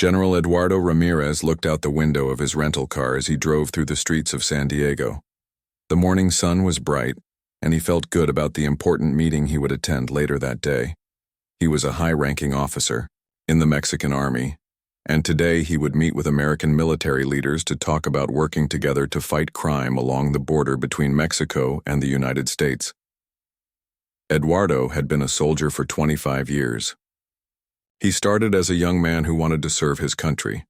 General Eduardo Ramirez looked out the window of his rental car as he drove through the streets of San Diego. The morning sun was bright, and he felt good about the important meeting he would attend later that day. He was a high-ranking officer in the Mexican Army, and today he would meet with American military leaders to talk about working together to fight crime along the border between Mexico and the United States. Eduardo had been a soldier for 25 years. He started as a young man who wanted to serve his country.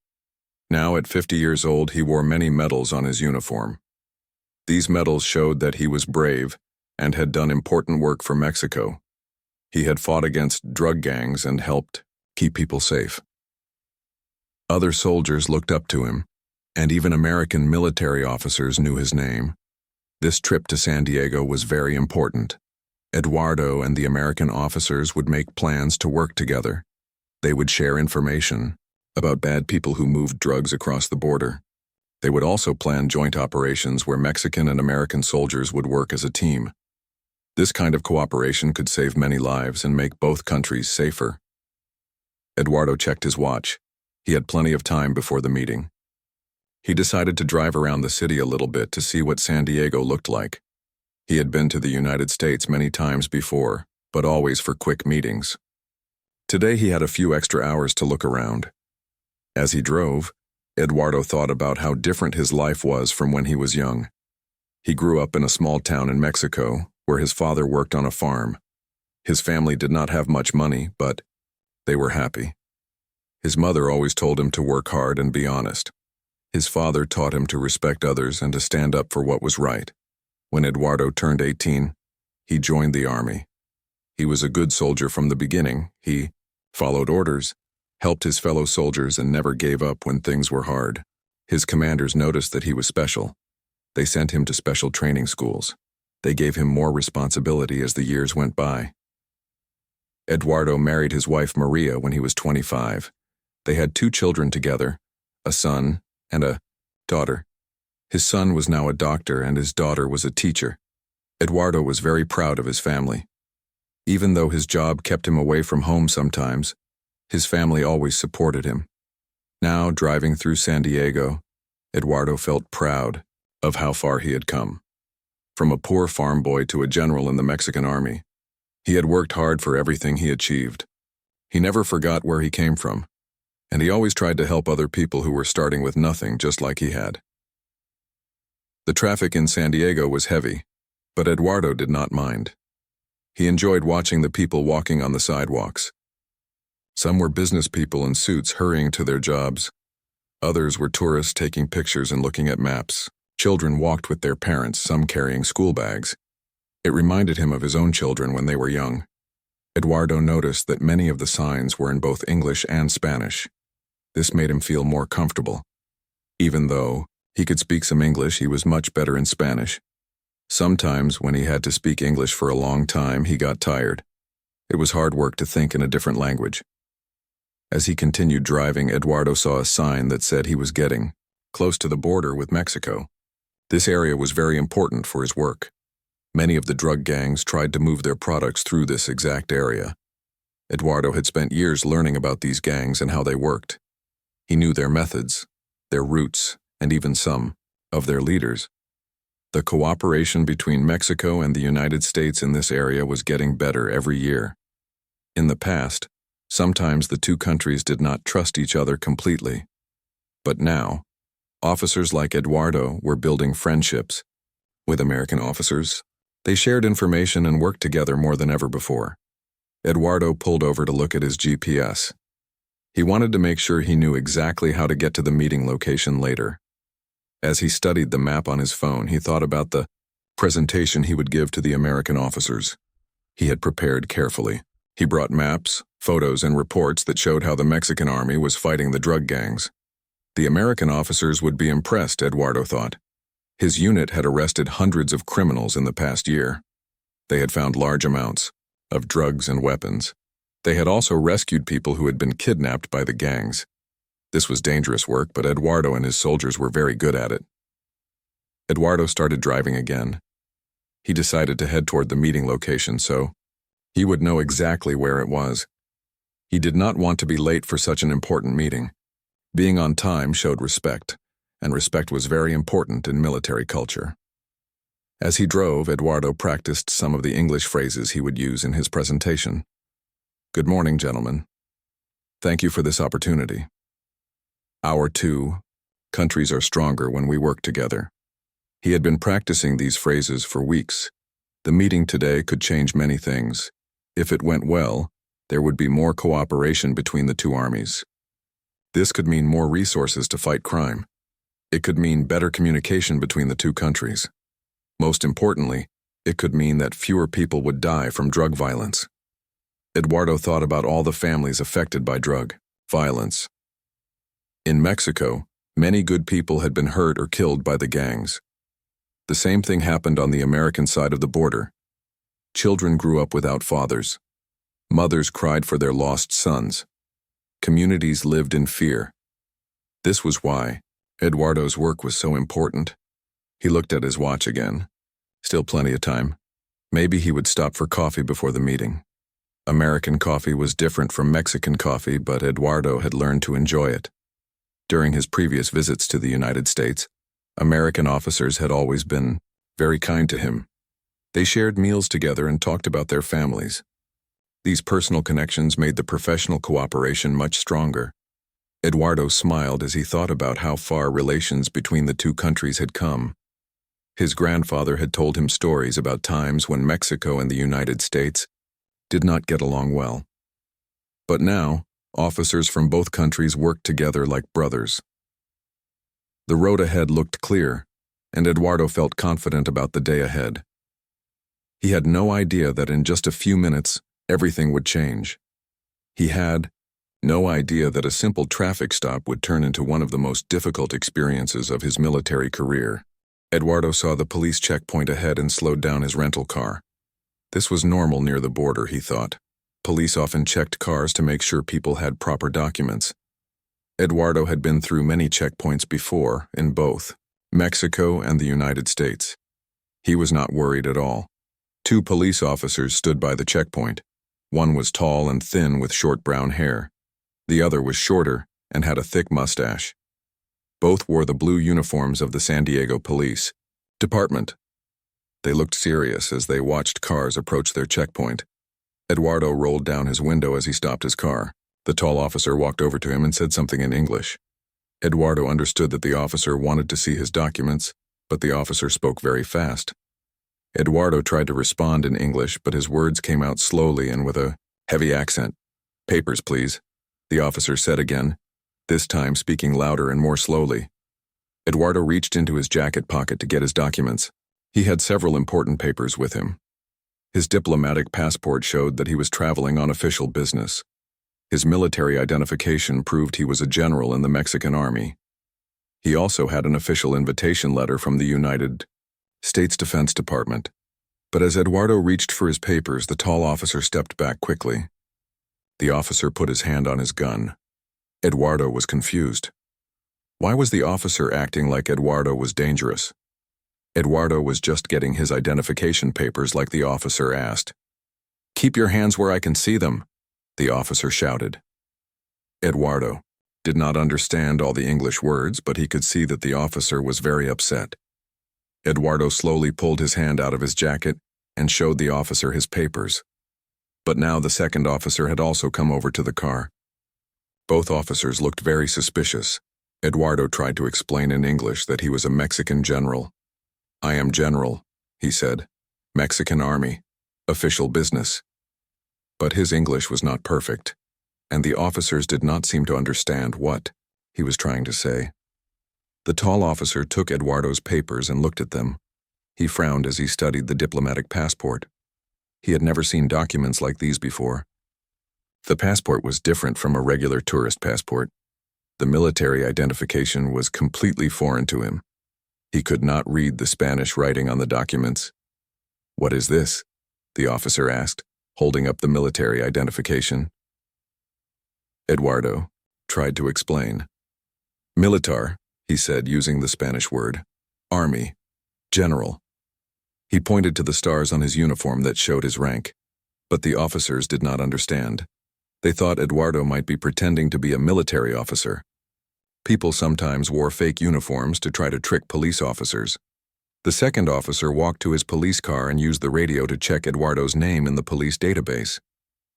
Now, at 50 years old, he wore many medals on his uniform. These medals showed that he was brave and had done important work for Mexico. He had fought against drug gangs and helped keep people safe. Other soldiers looked up to him, and even American military officers knew his name. This trip to San Diego was very important. Eduardo and the American officers would make plans to work together. They would share information about bad people who moved drugs across the border. They would also plan joint operations where Mexican and American soldiers would work as a team. This kind of cooperation could save many lives and make both countries safer. Eduardo checked his watch. He had plenty of time before the meeting. He decided to drive around the city a little bit to see what San Diego looked like. He had been to the United States many times before, but always for quick meetings. Today he had a few extra hours to look around. As he drove, Eduardo thought about how different his life was from when he was young. He grew up in a small town in Mexico, where his father worked on a farm. His family did not have much money, but they were happy. His mother always told him to work hard and be honest. His father taught him to respect others and to stand up for what was right. When Eduardo turned 18, he joined the army. He was a good soldier from the beginning. He followed orders, helped his fellow soldiers, and never gave up when things were hard. His commanders noticed that he was special. They sent him to special training schools. They gave him more responsibility as the years went by. Eduardo married his wife Maria when he was 25. They had 2 children together, a son and a daughter. His son was now a doctor and his daughter was a teacher. Eduardo was very proud of his family. Even though his job kept him away from home sometimes, his family always supported him. Now, driving through San Diego, Eduardo felt proud of how far he had come. From a poor farm boy to a general in the Mexican army, he had worked hard for everything he achieved. He never forgot where he came from, and he always tried to help other people who were starting with nothing just like he had. The traffic in San Diego was heavy, but Eduardo did not mind. He enjoyed watching the people walking on the sidewalks. Some were business people in suits hurrying to their jobs. Others were tourists taking pictures and looking at maps. Children walked with their parents, some carrying school bags. It reminded him of his own children when they were young. Eduardo noticed that many of the signs were in both English and Spanish. This made him feel more comfortable. Even though he could speak some English, he was much better in Spanish. Sometimes, when he had to speak English for a long time, he got tired. It was hard work to think in a different language. As he continued driving, Eduardo saw a sign that said he was getting close to the border with Mexico. This area was very important for his work. Many of the drug gangs tried to move their products through this exact area. Eduardo had spent years learning about these gangs and how they worked. He knew their methods, their routes, and even some of their leaders. The cooperation between Mexico and the United States in this area was getting better every year. In the past, sometimes the 2 countries did not trust each other completely. But now, officers like Eduardo were building friendships with American officers. They shared information and worked together more than ever before. Eduardo pulled over to look at his GPS. He wanted to make sure he knew exactly how to get to the meeting location later. As he studied the map on his phone, he thought about the presentation he would give to the American officers. He had prepared carefully. He brought maps, photos, and reports that showed how the Mexican army was fighting the drug gangs. The American officers would be impressed, Eduardo thought. His unit had arrested hundreds of criminals in the past year. They had found large amounts of drugs and weapons. They had also rescued people who had been kidnapped by the gangs. This was dangerous work, but Eduardo and his soldiers were very good at it. Eduardo started driving again. He decided to head toward the meeting location so he would know exactly where it was. He did not want to be late for such an important meeting. Being on time showed respect, and respect was very important in military culture. As he drove, Eduardo practiced some of the English phrases he would use in his presentation. "Good morning, gentlemen. Thank you for this opportunity. Our two countries are stronger when we work together." He had been practicing these phrases for weeks. The meeting today could change many things. If it went well, there would be more cooperation between the two armies. This could mean more resources to fight crime. It could mean better communication between the two countries. Most importantly, it could mean that fewer people would die from drug violence. Eduardo thought about all the families affected by drug violence. In Mexico, many good people had been hurt or killed by the gangs. The same thing happened on the American side of the border. Children grew up without fathers. Mothers cried for their lost sons. Communities lived in fear. This was why Eduardo's work was so important. He looked at his watch again. Still plenty of time. Maybe he would stop for coffee before the meeting. American coffee was different from Mexican coffee, but Eduardo had learned to enjoy it. During his previous visits to the United States, American officers had always been very kind to him. They shared meals together and talked about their families. These personal connections made the professional cooperation much stronger. Eduardo smiled as he thought about how far relations between the two countries had come. His grandfather had told him stories about times when Mexico and the United States did not get along well. But now, officers from both countries worked together like brothers. The road ahead looked clear, and Eduardo felt confident about the day ahead. He had no idea that in just a few minutes, everything would change. He had no idea that a simple traffic stop would turn into one of the most difficult experiences of his military career. Eduardo saw the police checkpoint ahead and slowed down his rental car. This was normal near the border, he thought. Police often checked cars to make sure people had proper documents. Eduardo had been through many checkpoints before, in both Mexico and the United States. He was not worried at all. Two police officers stood by the checkpoint. One was tall and thin with short brown hair. The other was shorter and had a thick mustache. Both wore the blue uniforms of the San Diego Police Department. They looked serious as they watched cars approach their checkpoint. Eduardo rolled down his window as he stopped his car. The tall officer walked over to him and said something in English. Eduardo understood that the officer wanted to see his documents, but the officer spoke very fast. Eduardo tried to respond in English, but his words came out slowly and with a heavy accent. "Papers, please," the officer said again, this time speaking louder and more slowly. Eduardo reached into his jacket pocket to get his documents. He had several important papers with him. His diplomatic passport showed that he was traveling on official business. His military identification proved he was a general in the Mexican army. He also had an official invitation letter from the United States Defense Department. But as Eduardo reached for his papers, the tall officer stepped back quickly. The officer put his hand on his gun. Eduardo was confused. Why was the officer acting like Eduardo was dangerous? Eduardo was just getting his identification papers like the officer asked. "Keep your hands where I can see them," the officer shouted. Eduardo did not understand all the English words, but he could see that the officer was very upset. Eduardo slowly pulled his hand out of his jacket and showed the officer his papers. But now the second officer had also come over to the car. Both officers looked very suspicious. Eduardo tried to explain in English that he was a Mexican general. "I am general," he said. "Mexican Army. Official business." But his English was not perfect, and the officers did not seem to understand what he was trying to say. The tall officer took Eduardo's papers and looked at them. He frowned as he studied the diplomatic passport. He had never seen documents like these before. The passport was different from a regular tourist passport. The military identification was completely foreign to him. He could not read the Spanish writing on the documents. "What is this?" the officer asked, holding up the military identification. Eduardo tried to explain. "Militar," he said, using the Spanish word. "Army. General." He pointed to the stars on his uniform that showed his rank. But the officers did not understand. They thought Eduardo might be pretending to be a military officer. People sometimes wore fake uniforms to try to trick police officers. The second officer walked to his police car and used the radio to check Eduardo's name in the police database.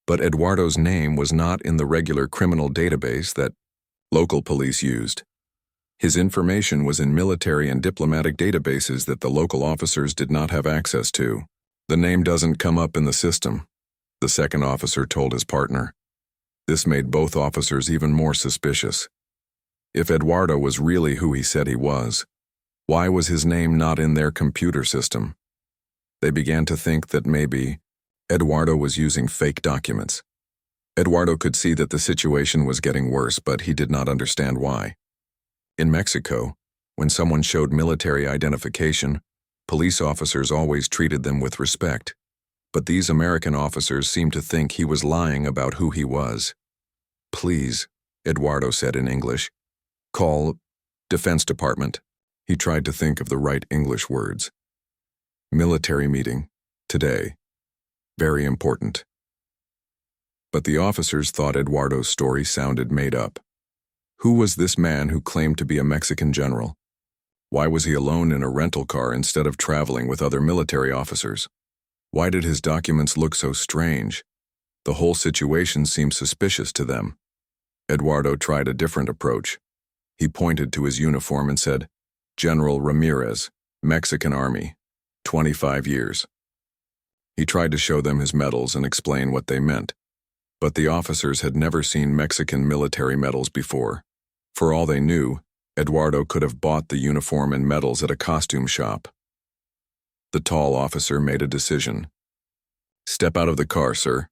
But Eduardo's name was not in the regular criminal database that local police used. His information was in military and diplomatic databases that the local officers did not have access to. "The name doesn't come up in the system," the second officer told his partner. This made both officers even more suspicious. If Eduardo was really who he said he was, why was his name not in their computer system? They began to think that maybe Eduardo was using fake documents. Eduardo could see that the situation was getting worse, but he did not understand why. In Mexico, when someone showed military identification, police officers always treated them with respect. But these American officers seemed to think he was lying about who he was. "Please," Eduardo said in English, "call Defense Department." He tried to think of the right English words. "Military meeting, today. Very important." But the officers thought Eduardo's story sounded made up. Who was this man who claimed to be a Mexican general? Why was he alone in a rental car instead of traveling with other military officers? Why did his documents look so strange? The whole situation seemed suspicious to them. Eduardo tried a different approach. He pointed to his uniform and said, "General Ramirez, Mexican Army, 25 years. He tried to show them his medals and explain what they meant. But the officers had never seen Mexican military medals before. For all they knew, Eduardo could have bought the uniform and medals at a costume shop. The tall officer made a decision. "Step out of the car, sir."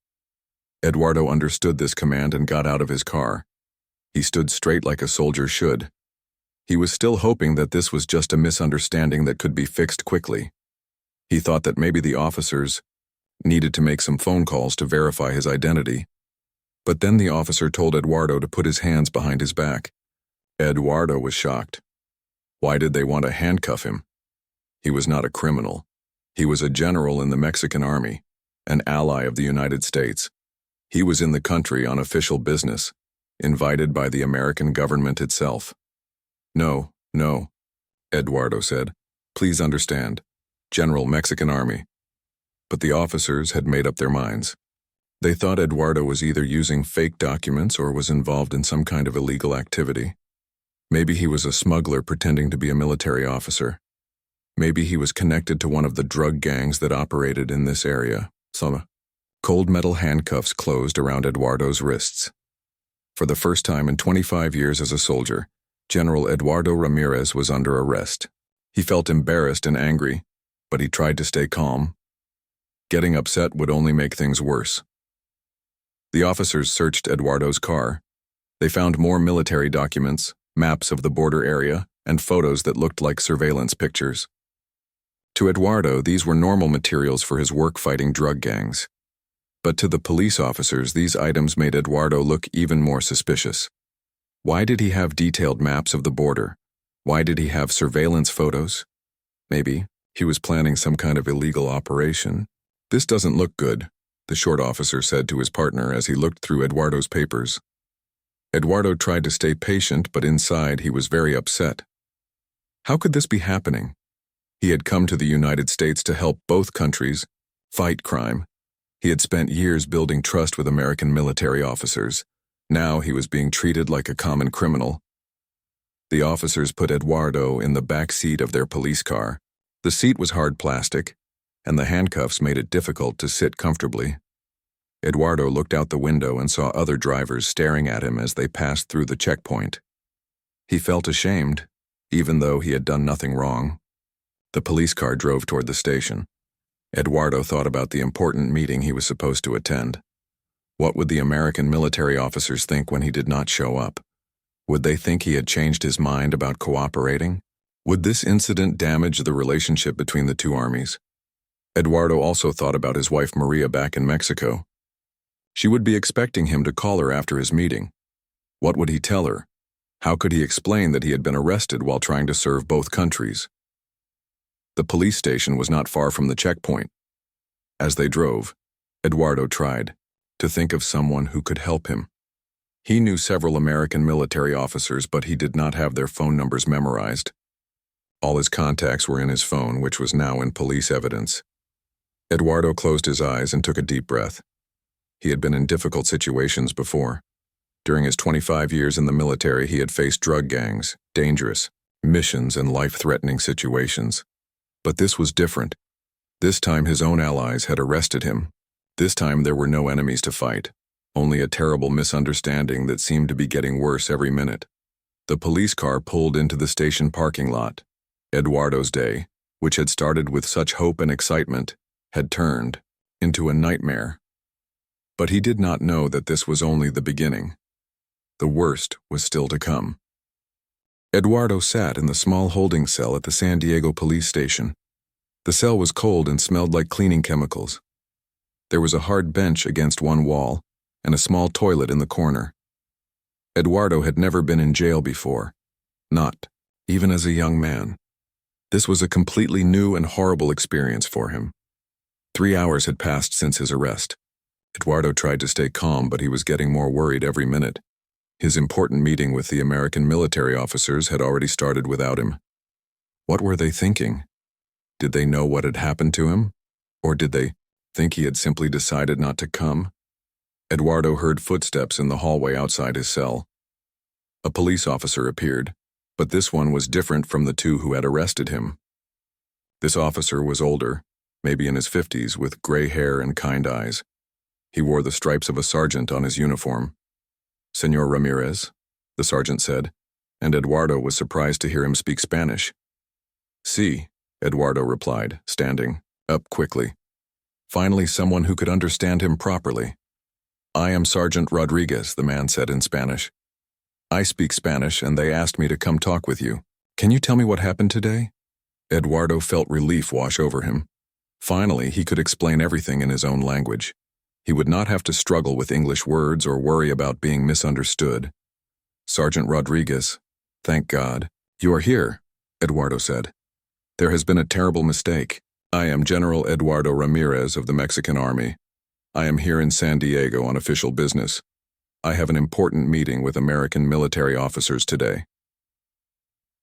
Eduardo understood this command and got out of his car. He stood straight like a soldier should. He was still hoping that this was just a misunderstanding that could be fixed quickly. He thought that maybe the officers needed to make some phone calls to verify his identity. But then the officer told Eduardo to put his hands behind his back. Eduardo was shocked. Why did they want to handcuff him? He was not a criminal. He was a general in the Mexican Army, an ally of the United States. He was in the country on official business, invited by the American government itself. "No, no," Eduardo said. "Please understand. General, Mexican Army." But the officers had made up their minds. They thought Eduardo was either using fake documents or was involved in some kind of illegal activity. Maybe he was a smuggler pretending to be a military officer. Maybe he was connected to one of the drug gangs that operated in this area. Some cold metal handcuffs closed around Eduardo's wrists. For the first time in 25 years as a soldier, General Eduardo Ramirez was under arrest. He felt embarrassed and angry, but he tried to stay calm. Getting upset would only make things worse. The officers searched Eduardo's car. They found more military documents, maps of the border area, and photos that looked like surveillance pictures. To Eduardo, these were normal materials for his work fighting drug gangs. But to the police officers, these items made Eduardo look even more suspicious. Why did he have detailed maps of the border? Why did he have surveillance photos? Maybe he was planning some kind of illegal operation. "This doesn't look good," the short officer said to his partner as he looked through Eduardo's papers. Eduardo tried to stay patient, but inside he was very upset. How could this be happening? He had come to the United States to help both countries fight crime. He had spent years building trust with American military officers. Now he was being treated like a common criminal. The officers put Eduardo in the back seat of their police car. The seat was hard plastic, and the handcuffs made it difficult to sit comfortably. Eduardo looked out the window and saw other drivers staring at him as they passed through the checkpoint. He felt ashamed, even though he had done nothing wrong. The police car drove toward the station. Eduardo thought about the important meeting he was supposed to attend. What would the American military officers think when he did not show up? Would they think he had changed his mind about cooperating? Would this incident damage the relationship between the two armies? Eduardo also thought about his wife Maria back in Mexico. She would be expecting him to call her after his meeting. What would he tell her? How could he explain that he had been arrested while trying to serve both countries? The police station was not far from the checkpoint. As they drove, Eduardo tried to think of someone who could help him. He knew several American military officers, but he did not have their phone numbers memorized. All his contacts were in his phone, which was now in police evidence. Eduardo closed his eyes and took a deep breath. He had been in difficult situations before. During his 25 years in the military, he had faced drug gangs, dangerous missions, and life-threatening situations. But this was different. This time his own allies had arrested him. This time there were no enemies to fight, only a terrible misunderstanding that seemed to be getting worse every minute. The police car pulled into the station parking lot. Eduardo's day, which had started with such hope and excitement, had turned into a nightmare. But he did not know that this was only the beginning. The worst was still to come. Eduardo sat in the small holding cell at the San Diego police station. The cell was cold and smelled like cleaning chemicals. There was a hard bench against one wall and a small toilet in the corner. Eduardo had never been in jail before, not even as a young man. This was a completely new and horrible experience for him. 3 hours had passed since his arrest. Eduardo tried to stay calm, but he was getting more worried every minute. His important meeting with the American military officers had already started without him. What were they thinking? Did they know what had happened to him? Or did they think he had simply decided not to come? Eduardo heard footsteps in the hallway outside his cell. A police officer appeared, but this one was different from the two who had arrested him. This officer was older, maybe in his 50s, with gray hair and kind eyes. He wore the stripes of a sergeant on his uniform. "Señor Ramirez," the sergeant said, and Eduardo was surprised to hear him speak Spanish. "Sí," Eduardo replied, standing up quickly. Finally, someone who could understand him properly. "I am Sergeant Rodriguez," the man said in Spanish. "I speak Spanish, and they asked me to come talk with you. Can you tell me what happened today?" Eduardo felt relief wash over him. Finally, he could explain everything in his own language. He would not have to struggle with English words or worry about being misunderstood. "Sergeant Rodriguez, thank God. You are here," Eduardo said. "There has been a terrible mistake. I am General Eduardo Ramirez of the Mexican Army. I am here in San Diego on official business. I have an important meeting with American military officers today."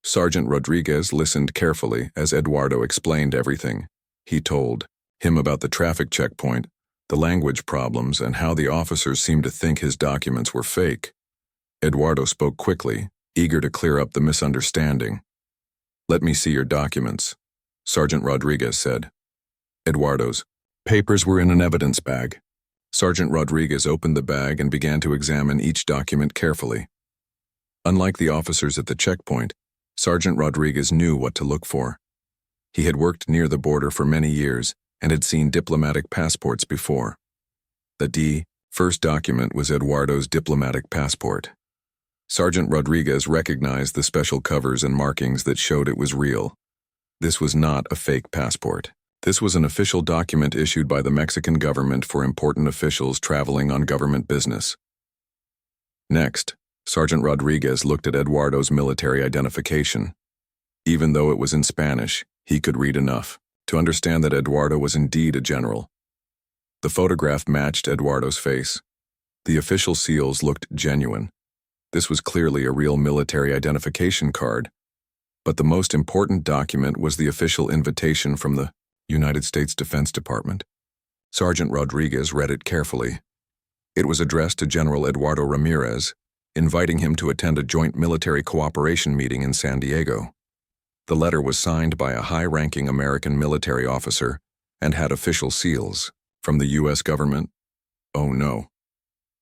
Sergeant Rodriguez listened carefully as Eduardo explained everything. He told him about the traffic checkpoint, the language problems, and how the officers seemed to think his documents were fake. Eduardo spoke quickly, eager to clear up the misunderstanding. "Let me see your documents," Sergeant Rodriguez said. Eduardo's papers were in an evidence bag. Sergeant Rodriguez opened the bag and began to examine each document carefully. Unlike the officers at the checkpoint, Sergeant Rodriguez knew what to look for. He had worked near the border for many years and had seen diplomatic passports before. The first document was Eduardo's diplomatic passport. Sergeant Rodriguez recognized the special covers and markings that showed it was real. This was not a fake passport. This was an official document issued by the Mexican government for important officials traveling on government business. Next, Sergeant Rodriguez looked at Eduardo's military identification. Even though it was in Spanish, he could read enough to understand that Eduardo was indeed a general. The photograph matched Eduardo's face. The official seals looked genuine. This was clearly a real military identification card. But the most important document was the official invitation from the United States Defense Department. Sergeant Rodriguez read it carefully. It was addressed to General Eduardo Ramirez, inviting him to attend a joint military cooperation meeting in San Diego. The letter was signed by a high-ranking American military officer and had official seals from the U.S. government. "Oh no,"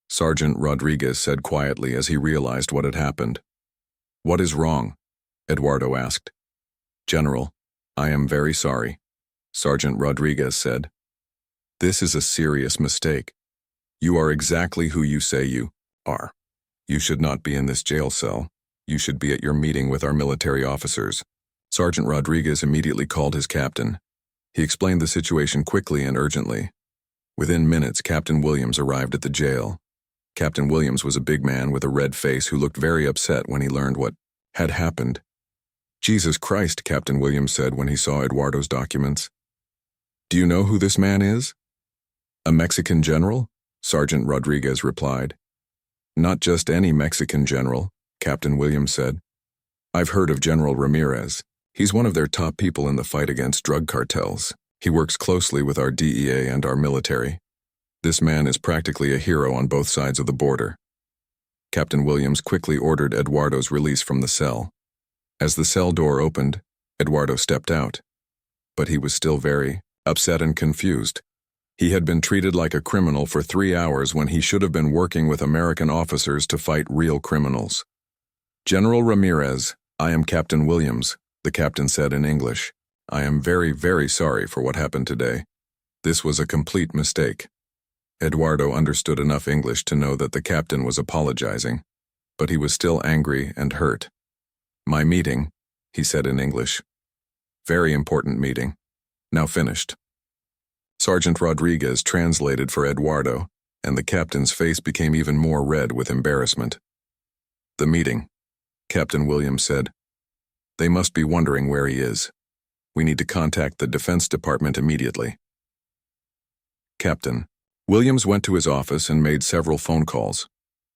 Sergeant Rodriguez said quietly as he realized what had happened. "What is wrong?" Eduardo asked. "General, I am very sorry," Sergeant Rodriguez said. "This is a serious mistake. You are exactly who you say you are. You should not be in this jail cell. You should be at your meeting with our military officers." Sergeant Rodriguez immediately called his captain. He explained the situation quickly and urgently. Within minutes, Captain Williams arrived at the jail. Captain Williams was a big man with a red face who looked very upset when he learned what had happened. "Jesus Christ," Captain Williams said when he saw Eduardo's documents. "Do you know who this man is?" "A Mexican general?" Sergeant Rodriguez replied. Not just any Mexican general, Captain Williams said. I've heard of General Ramirez. He's one of their top people in the fight against drug cartels. He works closely with our DEA and our military. This man is practically a hero on both sides of the border. Captain Williams quickly ordered Eduardo's release from the cell. As the cell door opened, Eduardo stepped out. But he was still very upset and confused. He had been treated like a criminal for 3 hours when he should have been working with American officers to fight real criminals. General Ramirez, I am Captain Williams, the captain said in English. I am very, very sorry for what happened today. This was a complete mistake. Eduardo understood enough English to know that the captain was apologizing, but he was still angry and hurt. My meeting, he said in English. Very important meeting. Now finished. Sergeant Rodriguez translated for Eduardo, and the captain's face became even more red with embarrassment. The meeting, Captain Williams said. They must be wondering where he is. We need to contact the Defense Department immediately. Captain. Williams went to his office and made several phone calls.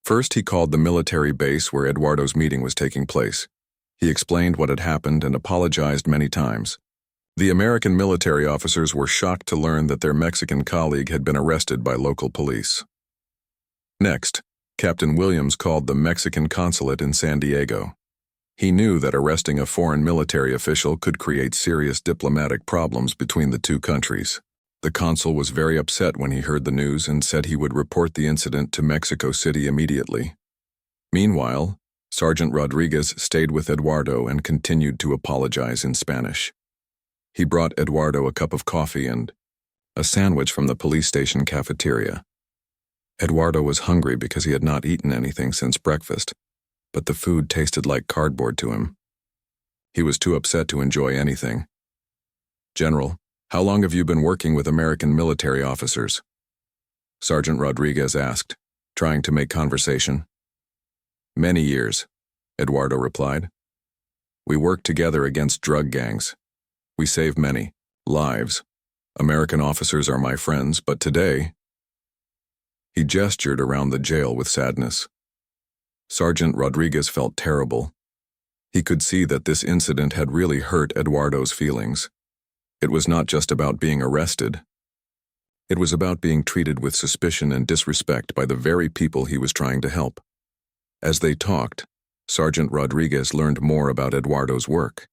First, he called the military base where Eduardo's meeting was taking place. He explained what had happened and apologized many times. The American military officers were shocked to learn that their Mexican colleague had been arrested by local police. Next, Captain Williams called the Mexican consulate in San Diego. He knew that arresting a foreign military official could create serious diplomatic problems between the two countries. The consul was very upset when he heard the news and said he would report the incident to Mexico City immediately. Meanwhile, Sergeant Rodriguez stayed with Eduardo and continued to apologize in Spanish. He brought Eduardo a cup of coffee and a sandwich from the police station cafeteria. Eduardo was hungry because he had not eaten anything since breakfast, but the food tasted like cardboard to him. He was too upset to enjoy anything. General, how long have you been working with American military officers? Sergeant Rodriguez asked, trying to make conversation. Many years, Eduardo replied. We worked together against drug gangs. We saved many lives. American officers are my friends, but today... He gestured around the jail with sadness. Sergeant Rodriguez felt terrible. He could see that this incident had really hurt Eduardo's feelings. It was not just about being arrested. It was about being treated with suspicion and disrespect by the very people he was trying to help. As they talked, Sergeant Rodriguez learned more about Eduardo's work.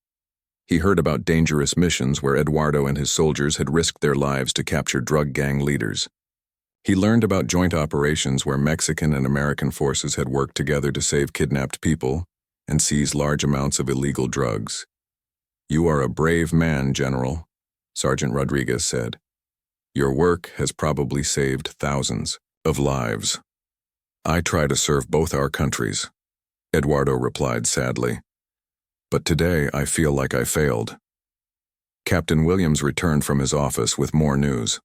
He heard about dangerous missions where Eduardo and his soldiers had risked their lives to capture drug gang leaders. He learned about joint operations where Mexican and American forces had worked together to save kidnapped people and seize large amounts of illegal drugs. You are a brave man, General, Sergeant Rodriguez said. Your work has probably saved thousands of lives. I try to serve both our countries, Eduardo replied sadly. But today I feel like I failed. Captain Williams returned from his office with more news.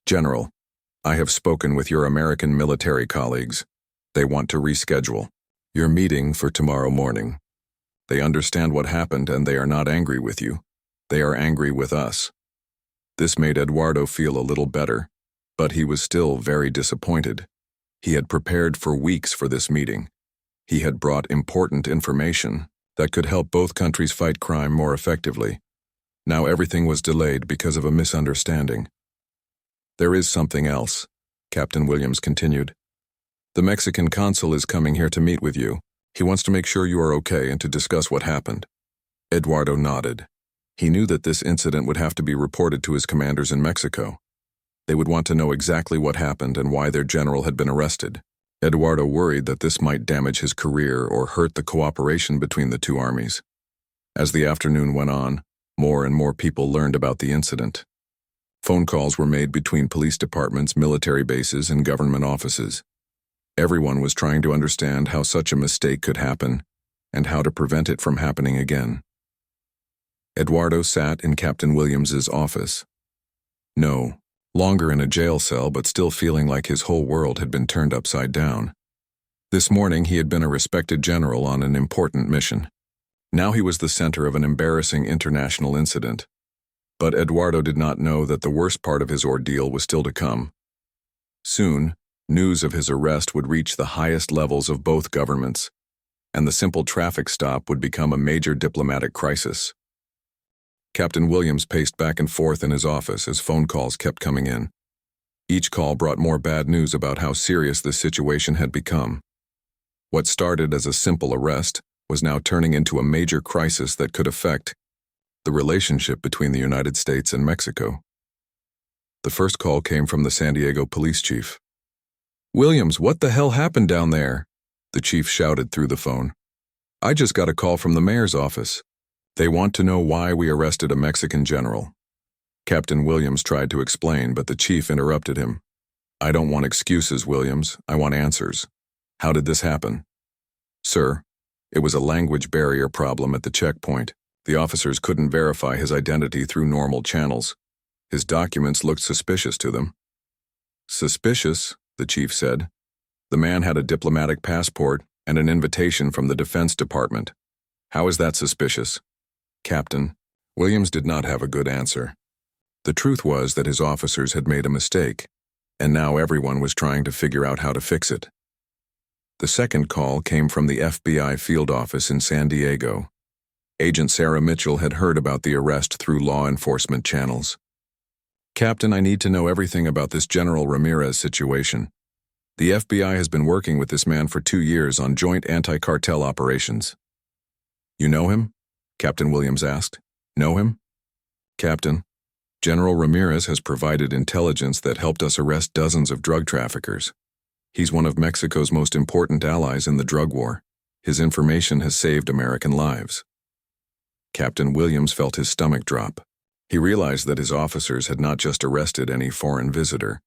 General, I have spoken with your American military colleagues. They want to reschedule your meeting for tomorrow morning. They understand what happened and they are not angry with you. They are angry with us. This made Eduardo feel a little better, but he was still very disappointed. He had prepared for weeks for this meeting. He had brought important information that could help both countries fight crime more effectively. Now everything was delayed because of a misunderstanding. There is something else, Captain Williams continued. The Mexican consul is coming here to meet with you. He wants to make sure you are okay and to discuss what happened. Eduardo nodded. He knew that this incident would have to be reported to his commanders in Mexico. They would want to know exactly what happened and why their general had been arrested. Eduardo worried that this might damage his career or hurt the cooperation between the two armies. As the afternoon went on, more and more people learned about the incident. Phone calls were made between police departments, military bases, and government offices. Everyone was trying to understand how such a mistake could happen and how to prevent it from happening again. Eduardo sat in Captain Williams's office. No longer in a jail cell, but still feeling like his whole world had been turned upside down. This morning he had been a respected general on an important mission. Now he was the center of an embarrassing international incident. But Eduardo did not know that the worst part of his ordeal was still to come. Soon, News of his arrest would reach the highest levels of both governments, and the simple traffic stop would become a major diplomatic crisis. Captain Williams paced back and forth in his office as phone calls kept coming in. Each call brought more bad news about how serious this situation had become. What started as a simple arrest was now turning into a major crisis that could affect the relationship between the United States and Mexico. The first call came from the San Diego police chief. "Williams, what the hell happened down there?" the chief shouted through the phone. "I just got a call from the mayor's office. They want to know why we arrested a Mexican general." Captain Williams tried to explain, but the chief interrupted him. "I don't want excuses, Williams. I want answers. How did this happen?" "Sir, it was a language barrier problem at the checkpoint. The officers couldn't verify his identity through normal channels. His documents looked suspicious to them." "Suspicious?" the chief said. "The man had a diplomatic passport and an invitation from the Defense Department. How is that suspicious?" "Captain," Williams did not have a good answer. The truth was that his officers had made a mistake, and now everyone was trying to figure out how to fix it. The second call came from the FBI field office in San Diego. Agent Sarah Mitchell had heard about the arrest through law enforcement channels. "Captain, I need to know everything about this General Ramirez situation. The FBI has been working with this man for 2 years on joint anti-cartel operations." "You know him?" Captain Williams asked. "Know him?" "Captain, General Ramirez has provided intelligence that helped us arrest dozens of drug traffickers. He's one of Mexico's most important allies in the drug war. His information has saved American lives." Captain Williams felt his stomach drop. He realized that his officers had not just arrested any foreign visitor.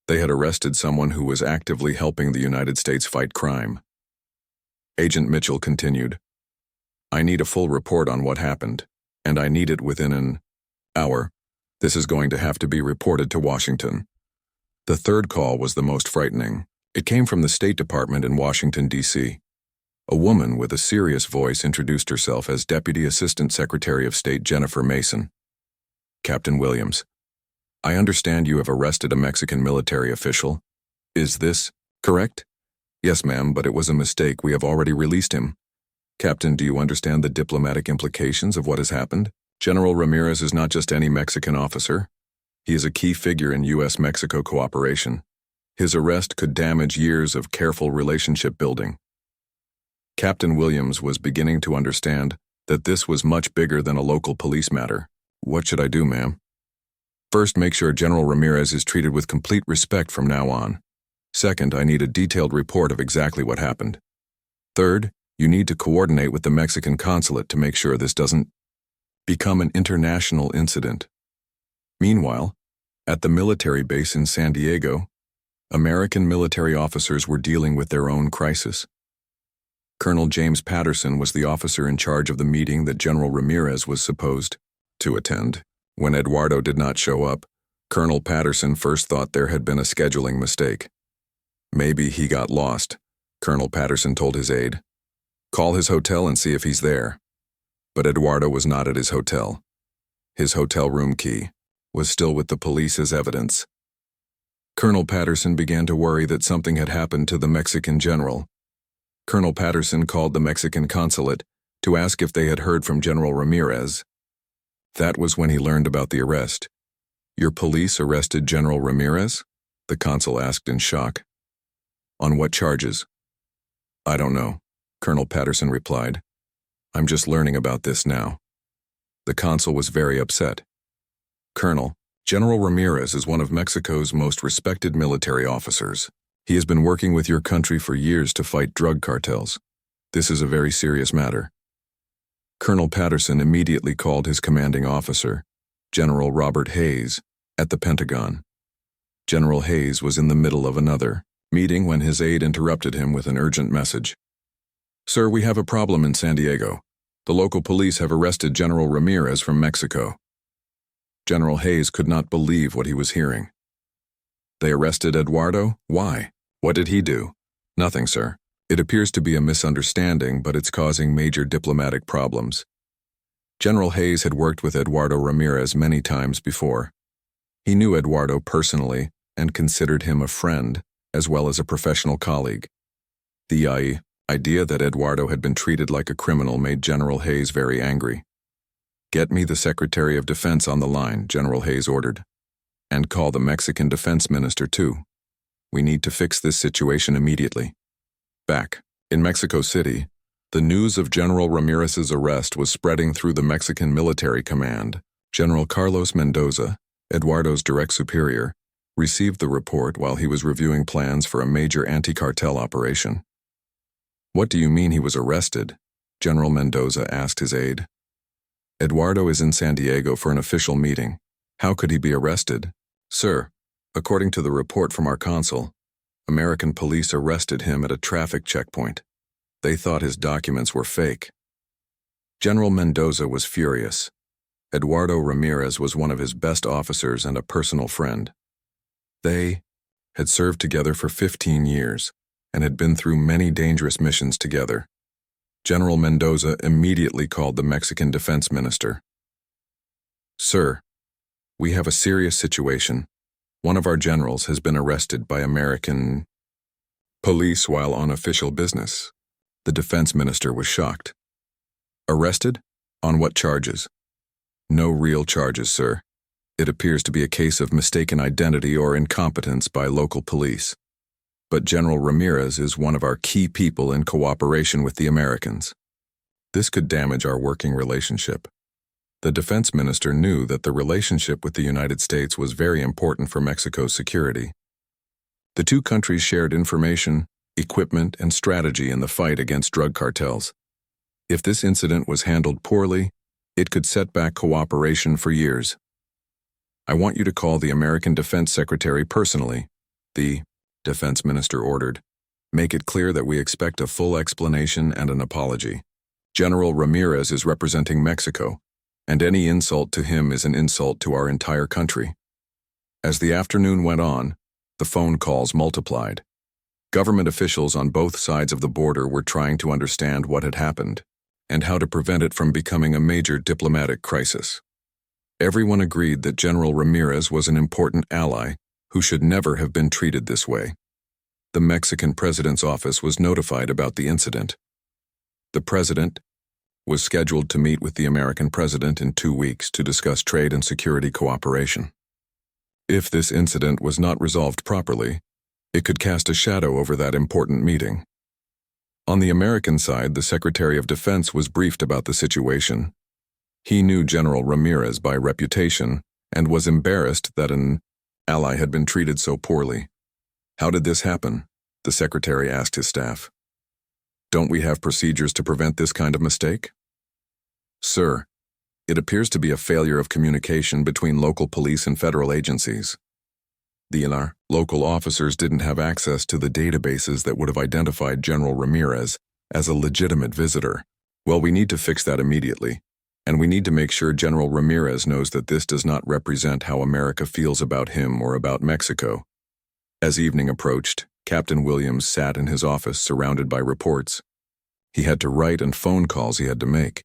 They had arrested someone who was actively helping the United States fight crime. Agent Mitchell continued, "I need a full report on what happened, and I need it within an hour. This is going to have to be reported to Washington." The third call was the most frightening. It came from the State Department in Washington, D.C. A woman with a serious voice introduced herself as Deputy Assistant Secretary of State Jennifer Mason. "Captain Williams, I understand you have arrested a Mexican military official. Is this correct?" "Yes, ma'am, but it was a mistake. We have already released him." "Captain, do you understand the diplomatic implications of what has happened? General Ramirez is not just any Mexican officer. He is a key figure in U.S.-Mexico cooperation. His arrest could damage years of careful relationship building." Captain Williams was beginning to understand that this was much bigger than a local police matter. "What should I do, ma'am?" "First, make sure General Ramirez is treated with complete respect from now on. Second, I need a detailed report of exactly what happened. Third, you need to coordinate with the Mexican consulate to make sure this doesn't become an international incident." Meanwhile, at the military base in San Diego, American military officers were dealing with their own crisis. Colonel James Patterson was the officer in charge of the meeting that General Ramirez was supposed to attend. When Eduardo did not show up, Colonel Patterson first thought there had been a scheduling mistake. "Maybe he got lost," Colonel Patterson told his aide. "Call his hotel and see if he's there." But Eduardo was not at his hotel. His hotel room key was still with the police as evidence. Colonel Patterson began to worry that something had happened to the Mexican general. Colonel Patterson called the Mexican consulate to ask if they had heard from General Ramirez. That was when he learned about the arrest. "Your police arrested General Ramirez?" the consul asked in shock. "On what charges?" "I don't know," Colonel Patterson replied. "I'm just learning about this now." The consul was very upset. "Colonel, General Ramirez is one of Mexico's most respected military officers. He has been working with your country for years to fight drug cartels. This is a very serious matter." Colonel Patterson immediately called his commanding officer, General Robert Hayes, at the Pentagon. General Hayes was in the middle of another meeting when his aide interrupted him with an urgent message. "Sir, we have a problem in San Diego. The local police have arrested General Ramirez from Mexico." General Hayes could not believe what he was hearing. "They arrested Eduardo? Why? What did he do?" "Nothing, sir. It appears to be a misunderstanding, but it's causing major diplomatic problems." General Hayes had worked with Eduardo Ramirez many times before. He knew Eduardo personally and considered him a friend, as well as a professional colleague. The idea that Eduardo had been treated like a criminal made General Hayes very angry. "Get me the Secretary of Defense on the line," General Hayes ordered. "And call the Mexican Defense Minister too. We need to fix this situation immediately." Back in Mexico City, the news of General Ramirez's arrest was spreading through the Mexican military command. General Carlos Mendoza, Eduardo's direct superior, received the report while he was reviewing plans for a major anti-cartel operation. "What do you mean he was arrested?" General Mendoza asked his aide. "Eduardo is in San Diego for an official meeting. How could he be arrested?" "Sir, according to the report from our consul, American police arrested him at a traffic checkpoint. They thought his documents were fake." General Mendoza was furious. Eduardo Ramirez was one of his best officers and a personal friend. They had served together for 15 years and had been through many dangerous missions together. General Mendoza immediately called the Mexican defense minister. "Sir, we have a serious situation. One of our generals has been arrested by American police while on official business." The defense minister was shocked. "Arrested? On what charges?" "No real charges, sir. It appears to be a case of mistaken identity or incompetence by local police. But General Ramirez is one of our key people in cooperation with the Americans. This could damage our working relationship." The defense minister knew that the relationship with the United States was very important for Mexico's security. The two countries shared information, equipment, and strategy in the fight against drug cartels. If this incident was handled poorly, it could set back cooperation for years. "I want you to call the American Defense Secretary personally," the defense minister ordered. "Make it clear that we expect a full explanation and an apology. General Ramirez is representing Mexico, and any insult to him is an insult to our entire country." As the afternoon went on, the phone calls multiplied. Government officials on both sides of the border were trying to understand what had happened and how to prevent it from becoming a major diplomatic crisis. Everyone agreed that General Ramirez was an important ally who should never have been treated this way. The Mexican president's office was notified about the incident. The president was scheduled to meet with the American president in 2 weeks to discuss trade and security cooperation. If this incident was not resolved properly, it could cast a shadow over that important meeting. On the American side, the Secretary of Defense was briefed about the situation. He knew General Ramirez by reputation and was embarrassed that an ally had been treated so poorly. "How did this happen?" the secretary asked his staff. "Don't we have procedures to prevent this kind of mistake?" "Sir, it appears to be a failure of communication between local police and federal agencies. The local officers didn't have access to the databases that would have identified General Ramirez as a legitimate visitor. Well, we need to fix that immediately, and we need to make sure General Ramirez knows that this does not represent how America feels about him or about Mexico." As evening approached, Captain Williams sat in his office surrounded by reports. He had to write and phone calls he had to make.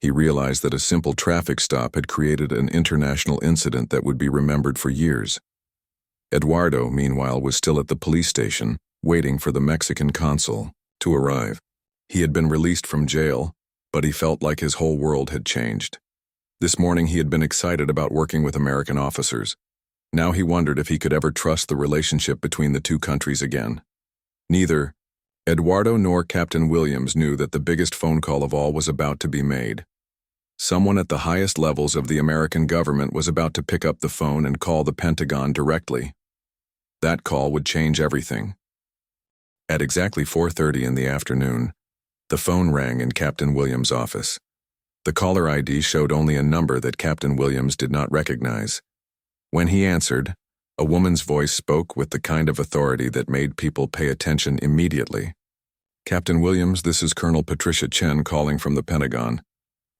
He realized that a simple traffic stop had created an international incident that would be remembered for years. Eduardo, meanwhile, was still at the police station, waiting for the Mexican consul to arrive. He had been released from jail, but he felt like his whole world had changed. This morning he had been excited about working with American officers. Now he wondered if he could ever trust the relationship between the two countries again. Neither Eduardo nor Captain Williams knew that the biggest phone call of all was about to be made. Someone at the highest levels of the American government was about to pick up the phone and call the Pentagon directly. That call would change everything. At exactly 4:30 in the afternoon, the phone rang in Captain Williams' office. The caller ID showed only a number that Captain Williams did not recognize. When he answered, a woman's voice spoke with the kind of authority that made people pay attention immediately. "Captain Williams, this is Colonel Patricia Chen calling from the Pentagon.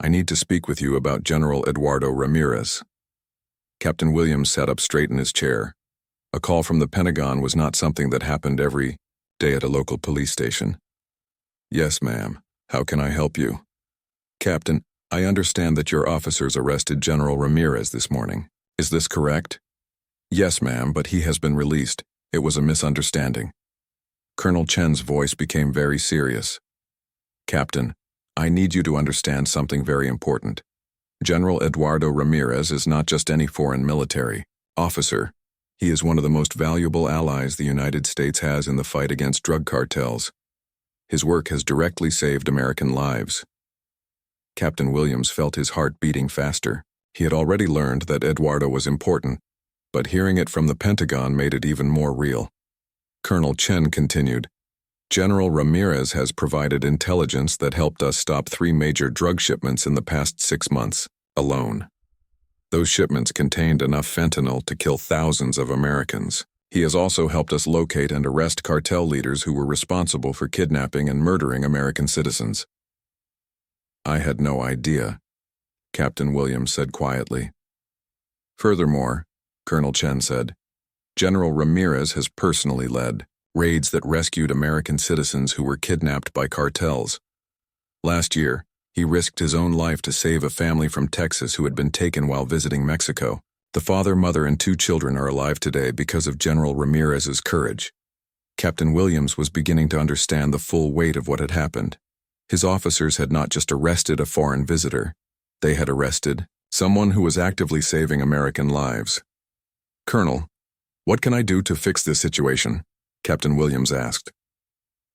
I need to speak with you about General Eduardo Ramirez." Captain Williams sat up straight in his chair. A call from the Pentagon was not something that happened every day at a local police station. "Yes, ma'am. How can I help you?" "Captain, I understand that your officers arrested General Ramirez this morning. Is this correct?" "Yes, ma'am, but he has been released. It was a misunderstanding. Colonel Chen's voice became very serious. Captain, I need you to understand something very important. General Eduardo Ramirez is not just any foreign military officer. He is one of the most valuable allies the United States has in the fight against drug cartels. His work has directly saved American lives. Captain Williams felt his heart beating faster. He had already learned that Eduardo was important, but hearing it from the Pentagon made it even more real. Colonel Chen continued, General Ramirez has provided intelligence that helped us stop 3 major drug shipments in the past 6 months alone. Those shipments contained enough fentanyl to kill thousands of Americans. He has also helped us locate and arrest cartel leaders who were responsible for kidnapping and murdering American citizens. I had no idea, Captain Williams said quietly. Furthermore, Colonel Chen said, General Ramirez has personally led raids that rescued American citizens who were kidnapped by cartels. Last year, he risked his own life to save a family from Texas who had been taken while visiting Mexico. The father, mother, and 2 children are alive today because of General Ramirez's courage. Captain Williams was beginning to understand the full weight of what had happened. His officers had not just arrested a foreign visitor. They had arrested someone who was actively saving American lives. Colonel, what can I do to fix this situation? Captain Williams asked.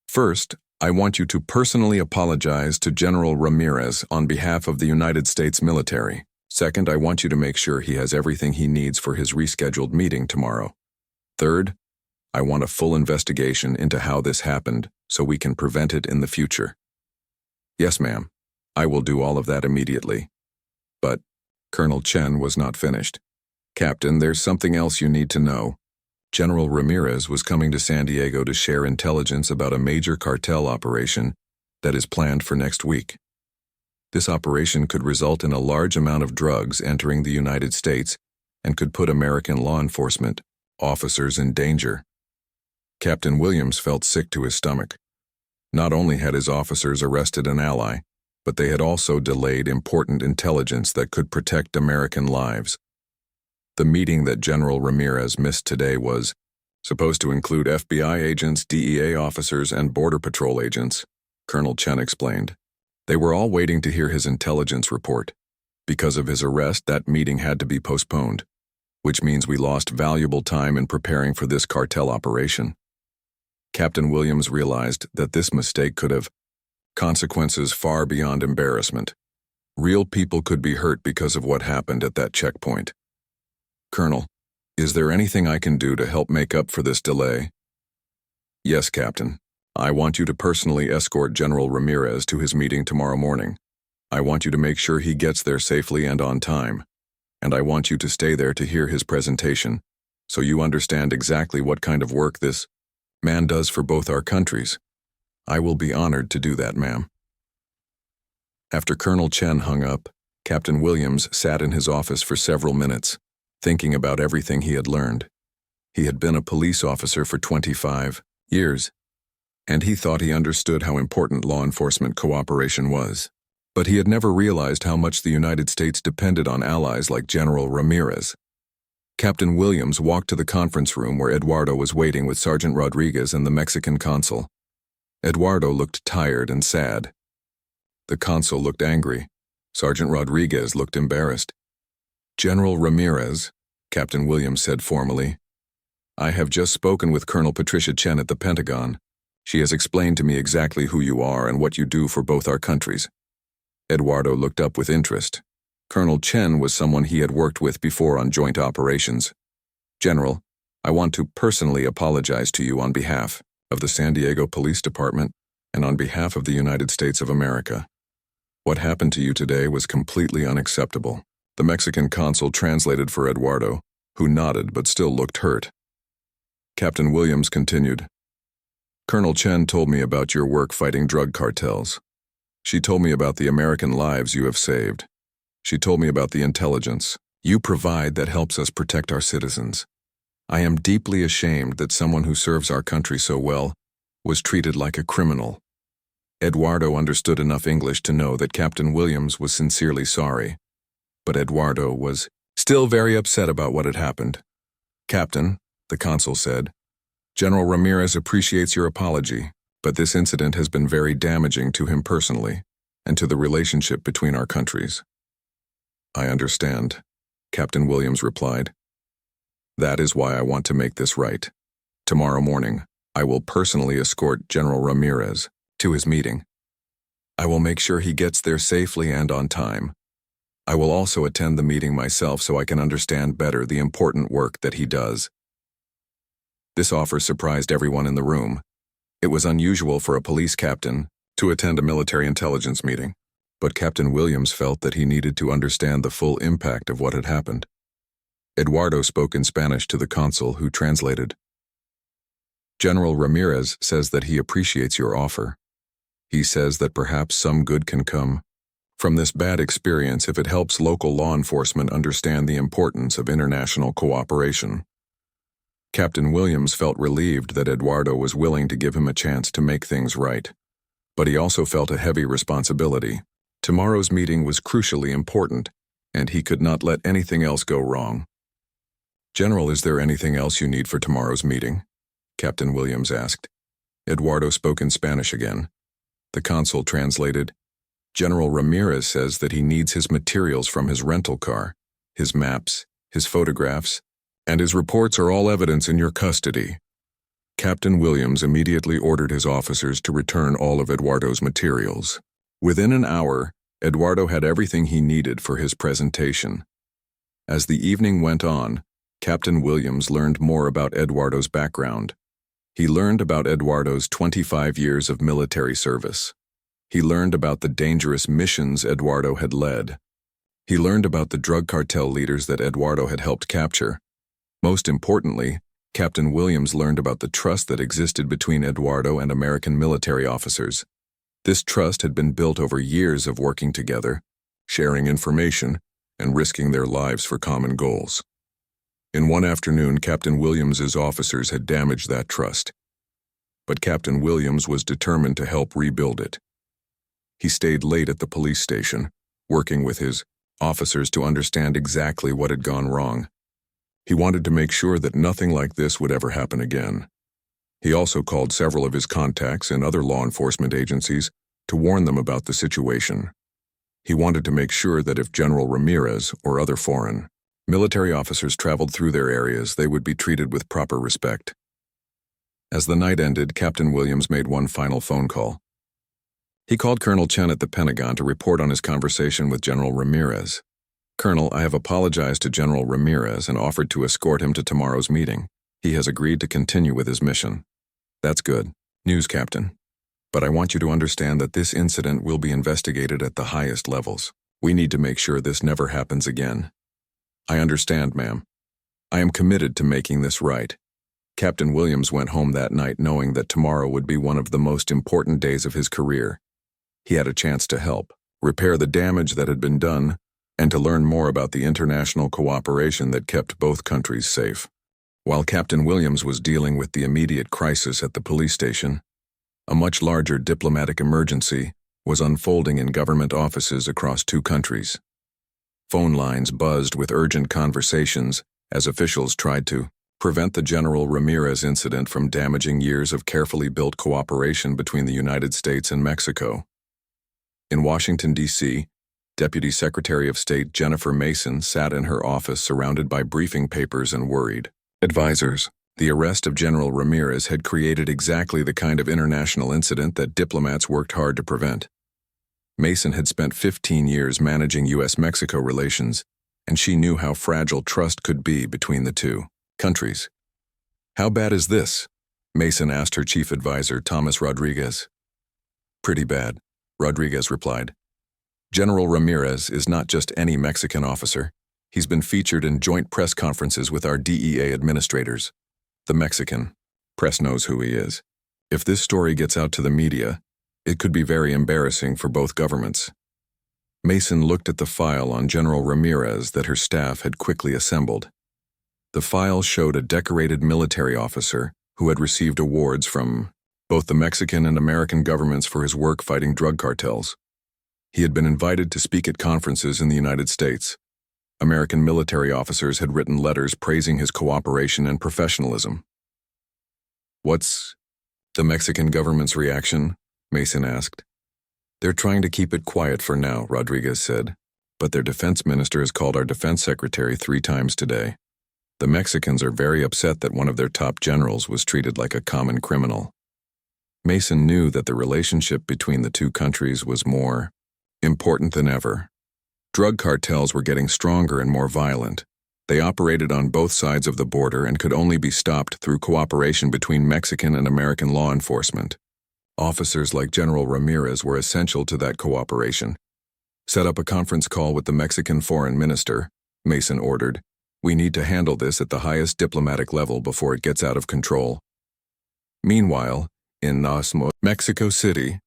First, I want you to personally apologize to General Ramirez on behalf of the United States military. Second, I want you to make sure he has everything he needs for his rescheduled meeting tomorrow. Third, I want a full investigation into how this happened so we can prevent it in the future. Yes, ma'am. I will do all of that immediately. But Colonel Chen was not finished. Captain, there's something else you need to know. General Ramirez was coming to San Diego to share intelligence about a major cartel operation that is planned for next week. This operation could result in a large amount of drugs entering the United States and could put American law enforcement officers in danger. Captain Williams felt sick to his stomach. Not only had his officers arrested an ally, but they had also delayed important intelligence that could protect American lives. The meeting that General Ramirez missed today was supposed to include FBI agents, DEA officers, and Border Patrol agents, Colonel Chen explained. They were all waiting to hear his intelligence report. Because of his arrest, that meeting had to be postponed, which means we lost valuable time in preparing for this cartel operation. Captain Williams realized that this mistake could have consequences far beyond embarrassment. Real people could be hurt because of what happened at that checkpoint. Colonel, is there anything I can do to help make up for this delay? Yes, Captain. I want you to personally escort General Ramirez to his meeting tomorrow morning. I want you to make sure he gets there safely and on time. And I want you to stay there to hear his presentation, so you understand exactly what kind of work this man does for both our countries. I will be honored to do that, ma'am. After Colonel Chen hung up, Captain Williams sat in his office for several minutes, thinking about everything he had learned. He had been a police officer for 25 years, and he thought he understood how important law enforcement cooperation was. But he had never realized how much the United States depended on allies like General Ramirez. Captain Williams walked to the conference room where Eduardo was waiting with Sergeant Rodriguez and the Mexican consul. Eduardo looked tired and sad. The consul looked angry. Sergeant Rodriguez looked embarrassed. General Ramirez, Captain Williams said formally, I have just spoken with Colonel Patricia Chen at the Pentagon. She has explained to me exactly who you are and what you do for both our countries. Eduardo looked up with interest. Colonel Chen was someone he had worked with before on joint operations. General, I want to personally apologize to you on behalf of the San Diego Police Department and on behalf of the United States of America. What happened to you today was completely unacceptable. The Mexican consul translated for Eduardo, who nodded but still looked hurt. Captain Williams continued, Colonel Chen told me about your work fighting drug cartels. She told me about the American lives you have saved. She told me about the intelligence you provide that helps us protect our citizens. I am deeply ashamed that someone who serves our country so well was treated like a criminal. Eduardo understood enough English to know that Captain Williams was sincerely sorry, but Eduardo was still very upset about what had happened. Captain, the consul said, General Ramirez appreciates your apology, but this incident has been very damaging to him personally and to the relationship between our countries. I understand, Captain Williams replied. That is why I want to make this right. Tomorrow morning, I will personally escort General Ramirez to his meeting. I will make sure he gets there safely and on time. I will also attend the meeting myself so I can understand better the important work that he does. This offer surprised everyone in the room. It was unusual for a police captain to attend a military intelligence meeting, but Captain Williams felt that he needed to understand the full impact of what had happened. Eduardo spoke in Spanish to the consul, who translated. General Ramirez says that he appreciates your offer. He says that perhaps some good can come from this bad experience if it helps local law enforcement understand the importance of international cooperation. Captain Williams felt relieved that Eduardo was willing to give him a chance to make things right, but he also felt a heavy responsibility. Tomorrow's meeting was crucially important, and he could not let anything else go wrong. General, is there anything else you need for tomorrow's meeting? Captain Williams asked. Eduardo spoke in Spanish again. The consul translated. General Ramirez says that he needs his materials from his rental car, his maps, his photographs, and his reports are all evidence in your custody. Captain Williams immediately ordered his officers to return all of Eduardo's materials. Within an hour, Eduardo had everything he needed for his presentation. As the evening went on, Captain Williams learned more about Eduardo's background. He learned about Eduardo's 25 years of military service. He learned about the dangerous missions Eduardo had led. He learned about the drug cartel leaders that Eduardo had helped capture. Most importantly, Captain Williams learned about the trust that existed between Eduardo and American military officers. This trust had been built over years of working together, sharing information, and risking their lives for common goals. In one afternoon, Captain Williams's officers had damaged that trust. But Captain Williams was determined to help rebuild it. He stayed late at the police station, working with his officers to understand exactly what had gone wrong. He wanted to make sure that nothing like this would ever happen again. He also called several of his contacts in other law enforcement agencies to warn them about the situation. He wanted to make sure that if General Ramirez or other foreign military officers traveled through their areas, they would be treated with proper respect. As the night ended, Captain Williams made one final phone call. He called Colonel Chen at the Pentagon to report on his conversation with General Ramirez. Colonel, I have apologized to General Ramirez and offered to escort him to tomorrow's meeting. He has agreed to continue with his mission. That's good news, Captain. But I want you to understand that this incident will be investigated at the highest levels. We need to make sure this never happens again. I understand, ma'am. I am committed to making this right. Captain Williams went home that night knowing that tomorrow would be one of the most important days of his career. He had a chance to help, repair the damage that had been done, and to learn more about the international cooperation that kept both countries safe. While Captain Williams was dealing with the immediate crisis at the police station, a much larger diplomatic emergency was unfolding in government offices across two countries. Phone lines buzzed with urgent conversations as officials tried to prevent the General Ramirez incident from damaging years of carefully built cooperation between the United States and Mexico. In Washington, D.C., Deputy Secretary of State Jennifer Mason sat in her office surrounded by briefing papers and worried advisors. The arrest of General Ramirez had created exactly the kind of international incident that diplomats worked hard to prevent. Mason had spent 15 years managing U.S.-Mexico relations, and she knew how fragile trust could be between the two countries. How bad is this? Mason asked her chief advisor, Thomas Rodriguez. Pretty bad, Rodriguez replied. General Ramirez is not just any Mexican officer. He's been featured in joint press conferences with our DEA administrators. The Mexican press knows who he is. If this story gets out to the media, it could be very embarrassing for both governments. Mason looked at the file on General Ramirez that her staff had quickly assembled. The file showed a decorated military officer who had received awards from both the Mexican and American governments for his work fighting drug cartels. He had been invited to speak at conferences in the United States. American military officers had written letters praising his cooperation and professionalism. What's the Mexican government's reaction? Mason asked. They're trying to keep it quiet for now, Rodriguez said. But their defense minister has called our defense secretary 3 times today. The Mexicans are very upset that one of their top generals was treated like a common criminal. Mason knew that the relationship between the two countries was more important than ever. Drug cartels were getting stronger and more violent. They operated on both sides of the border and could only be stopped through cooperation between Mexican and American law enforcement. Officers like General Ramirez were essential to that cooperation. Set up a conference call with the Mexican foreign minister, Mason ordered. We need to handle this at the highest diplomatic level before it gets out of control. Meanwhile, in Mexico City,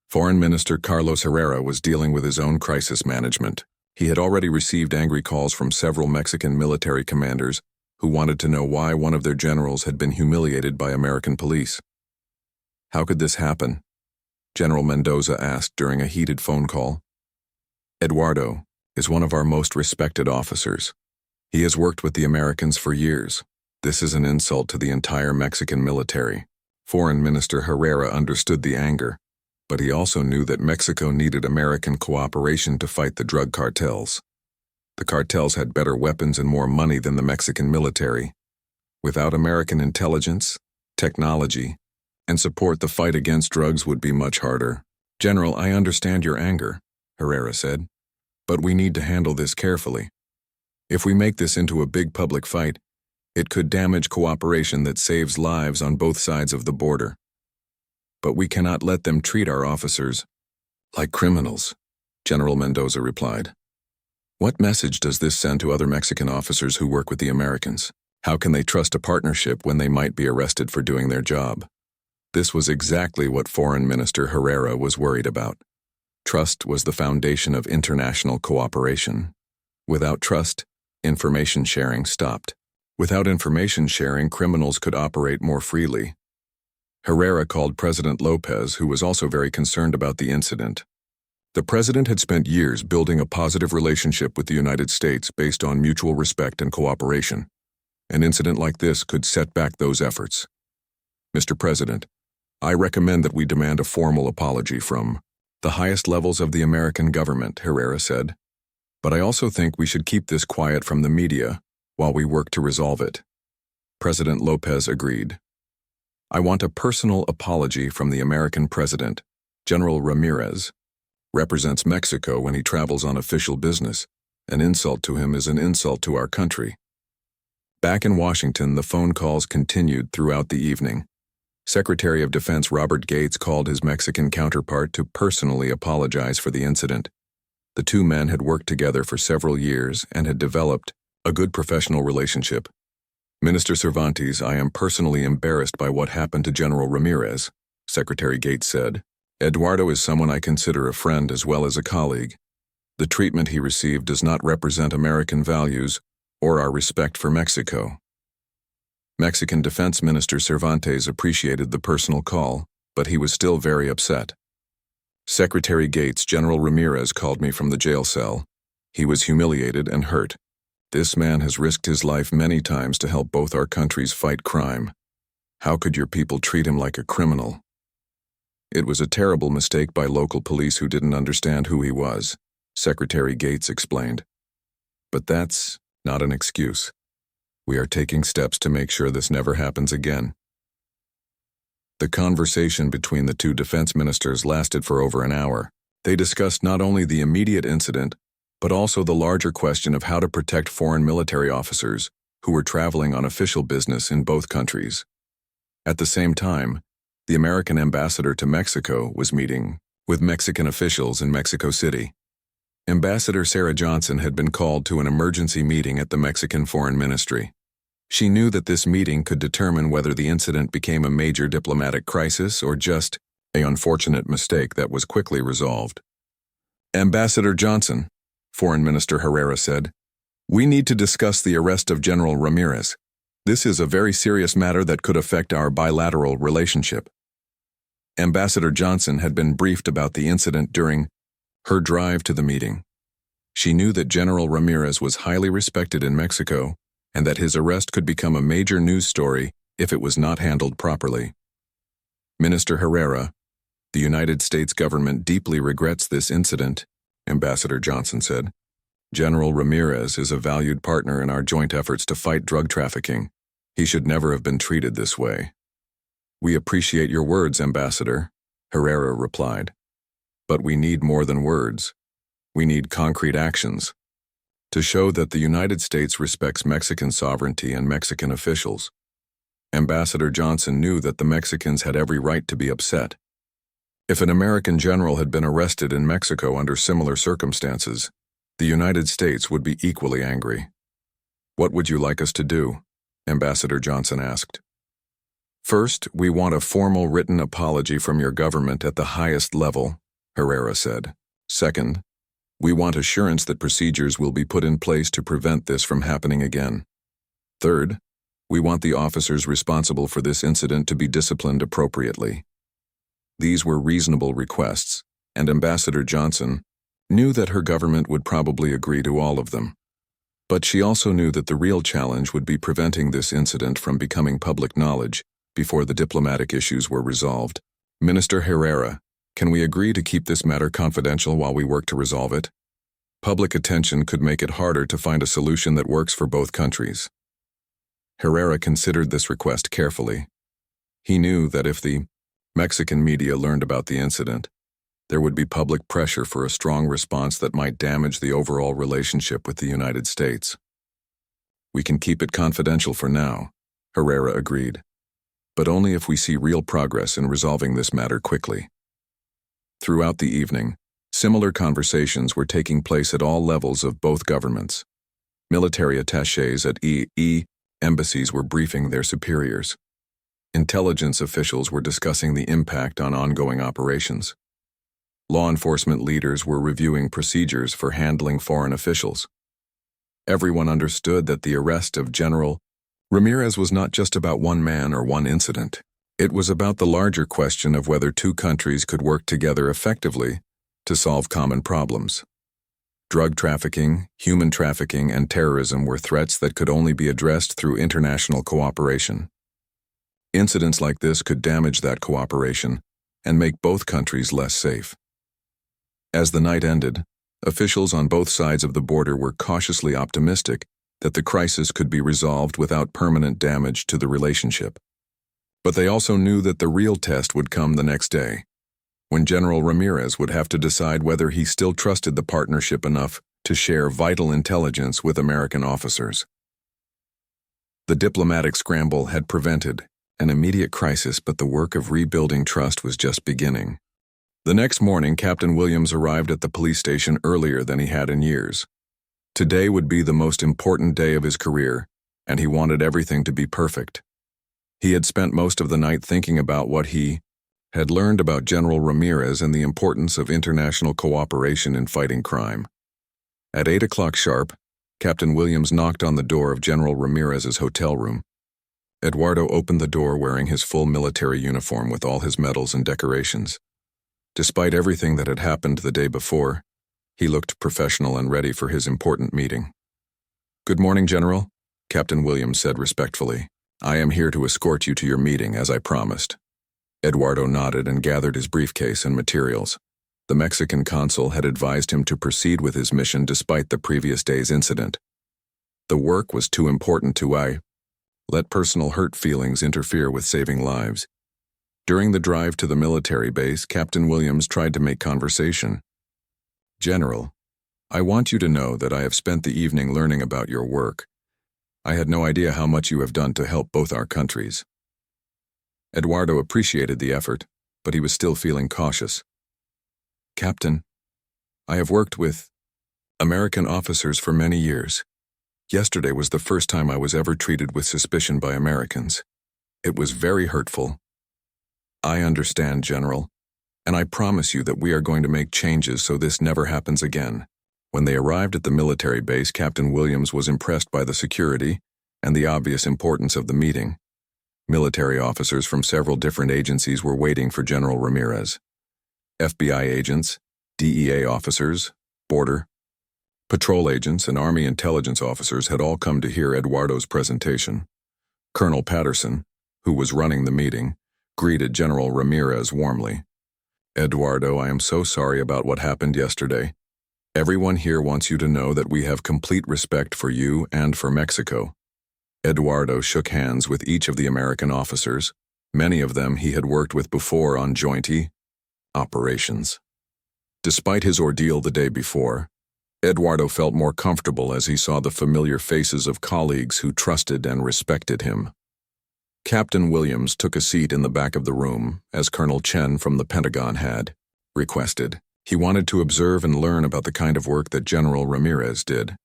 Foreign Minister Carlos Herrera was dealing with his own crisis management. He had already received angry calls from several Mexican military commanders who wanted to know why one of their generals had been humiliated by American police. How could this happen? General Mendoza asked during a heated phone call. Eduardo is one of our most respected officers. He has worked with the Americans for years. This is an insult to the entire Mexican military. Foreign Minister Herrera understood the anger, but he also knew that Mexico needed American cooperation to fight the drug cartels. The cartels had better weapons and more money than the Mexican military. Without American intelligence, technology, and support, the fight against drugs would be much harder. General, I understand your anger, Herrera said, but we need to handle this carefully. If we make this into a big public fight, it could damage cooperation that saves lives on both sides of the border. But we cannot let them treat our officers like criminals, General Mendoza replied. What message does this send to other Mexican officers who work with the Americans? How can they trust a partnership when they might be arrested for doing their job? This was exactly what Foreign Minister Herrera was worried about. Trust was the foundation of international cooperation. Without trust, information sharing stopped. Without information sharing, criminals could operate more freely. Herrera called President Lopez, who was also very concerned about the incident. The president had spent years building a positive relationship with the United States based on mutual respect and cooperation. An incident like this could set back those efforts. Mr. President, I recommend that we demand a formal apology from the highest levels of the American government, Herrera said. But I also think we should keep this quiet from the media while we work to resolve it. President Lopez agreed. I want a personal apology from the American president. General Ramirez represents Mexico when he travels on official business. An insult to him is an insult to our country. Back in Washington, the phone calls continued throughout the evening. Secretary of Defense Robert Gates called his Mexican counterpart to personally apologize for the incident. The two men had worked together for several years and had developed a good professional relationship. Minister Cervantes, I am personally embarrassed by what happened to General Ramirez, Secretary Gates said. Eduardo is someone I consider a friend as well as a colleague. The treatment he received does not represent American values or our respect for Mexico. Mexican Defense Minister Cervantes appreciated the personal call, but he was still very upset. Secretary Gates, General Ramirez called me from the jail cell. He was humiliated and hurt. This man has risked his life many times to help both our countries fight crime. How could your people treat him like a criminal? It was a terrible mistake by local police who didn't understand who he was, Secretary Gates explained. But that's not an excuse. We are taking steps to make sure this never happens again. The conversation between the two defense ministers lasted for over an hour. They discussed not only the immediate incident, but also the larger question of how to protect foreign military officers who were traveling on official business in both countries. At the same time, the American ambassador to Mexico was meeting with Mexican officials in Mexico City. Ambassador Sarah Johnson had been called to an emergency meeting at the Mexican Foreign Ministry. She knew that this meeting could determine whether the incident became a major diplomatic crisis or just an unfortunate mistake that was quickly resolved. Ambassador Johnson, Foreign Minister Herrera said, we need to discuss the arrest of General Ramirez. This is a very serious matter that could affect our bilateral relationship. Ambassador Johnson had been briefed about the incident during her drive to the meeting. She knew that General Ramirez was highly respected in Mexico and that his arrest could become a major news story if it was not handled properly. Minister Herrera, the United States government deeply regrets this incident, Ambassador Johnson said. General Ramirez is a valued partner in our joint efforts to fight drug trafficking. He should never have been treated this way. We appreciate your words, Ambassador, Herrera replied. But we need more than words. We need concrete actions to show that the United States respects Mexican sovereignty and Mexican officials. Ambassador Johnson knew that the Mexicans had every right to be upset. If an American general had been arrested in Mexico under similar circumstances, the United States would be equally angry. What would you like us to do? Ambassador Johnson asked. First, we want a formal written apology from your government at the highest level, Herrera said. Second, we want assurance that procedures will be put in place to prevent this from happening again. Third, we want the officers responsible for this incident to be disciplined appropriately. These were reasonable requests, and Ambassador Johnson knew that her government would probably agree to all of them. But she also knew that the real challenge would be preventing this incident from becoming public knowledge before the diplomatic issues were resolved. Minister Herrera, can we agree to keep this matter confidential while we work to resolve it? Public attention could make it harder to find a solution that works for both countries. Herrera considered this request carefully. He knew that if the Mexican media learned about the incident, there would be public pressure for a strong response that might damage the overall relationship with the United States. We can keep it confidential for now, Herrera agreed, but only if we see real progress in resolving this matter quickly. Throughout the evening, similar conversations were taking place at all levels of both governments. Military attachés at embassies were briefing their superiors. Intelligence officials were discussing the impact on ongoing operations. Law enforcement leaders were reviewing procedures for handling foreign officials. Everyone understood that the arrest of General Ramirez was not just about one man or one incident. It was about the larger question of whether two countries could work together effectively to solve common problems. Drug trafficking, human trafficking, and terrorism were threats that could only be addressed through international cooperation. Incidents like this could damage that cooperation and make both countries less safe. As the night ended, officials on both sides of the border were cautiously optimistic that the crisis could be resolved without permanent damage to the relationship. But they also knew that the real test would come the next day, when General Ramirez would have to decide whether he still trusted the partnership enough to share vital intelligence with American officers. The diplomatic scramble had prevented an immediate crisis, but the work of rebuilding trust was just beginning. The next morning, Captain Williams arrived at the police station earlier than he had in years. Today would be the most important day of his career, and he wanted everything to be perfect. He had spent most of the night thinking about what he had learned about General Ramirez and the importance of international cooperation in fighting crime. At 8 o'clock sharp, Captain Williams knocked on the door of General Ramirez's hotel room. Eduardo opened the door wearing his full military uniform with all his medals and decorations. Despite everything that had happened the day before, he looked professional and ready for his important meeting. "Good morning, General," Captain Williams said respectfully. "I am here to escort you to your meeting, as I promised." Eduardo nodded and gathered his briefcase and materials. The Mexican consul had advised him to proceed with his mission despite the previous day's incident. The work was too important to let personal hurt feelings interfere with saving lives. During the drive to the military base, Captain Williams tried to make conversation. "General, I want you to know that I have spent the evening learning about your work. I had no idea how much you have done to help both our countries." Eduardo appreciated the effort, but he was still feeling cautious. "Captain, I have worked with American officers for many years. Yesterday was the first time I was ever treated with suspicion by Americans. It was very hurtful. I understand, General, and I promise you that we are going to make changes so this never happens again." When they arrived at the military base, Captain Williams was impressed by the security and the obvious importance of the meeting. Military officers from several different agencies were waiting for General Ramirez. FBI agents, DEA officers, border, patrol agents, and Army intelligence officers had all come to hear Eduardo's presentation. Colonel Patterson, who was running the meeting, greeted General Ramirez warmly. "Eduardo, I am so sorry about what happened yesterday. Everyone here wants you to know that we have complete respect for you and for Mexico." Eduardo shook hands with each of the American officers. Many of them he had worked with before on joint operations. Despite his ordeal the day before, Eduardo felt more comfortable as he saw the familiar faces of colleagues who trusted and respected him. Captain Williams took a seat in the back of the room, as Colonel Chen from the Pentagon had requested. He wanted to observe and learn about the kind of work that General Ramirez did.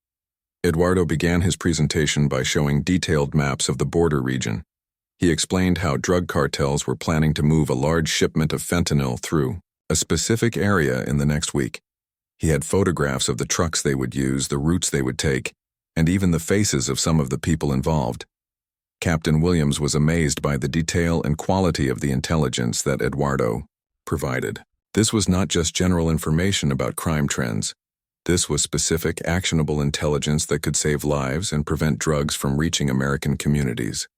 Eduardo began his presentation by showing detailed maps of the border region. He explained how drug cartels were planning to move a large shipment of fentanyl through a specific area in the next week. He had photographs of the trucks they would use, the routes they would take, and even the faces of some of the people involved. Captain Williams was amazed by the detail and quality of the intelligence that Eduardo provided. This was not just general information about crime trends. This was specific, actionable intelligence that could save lives and prevent drugs from reaching American communities.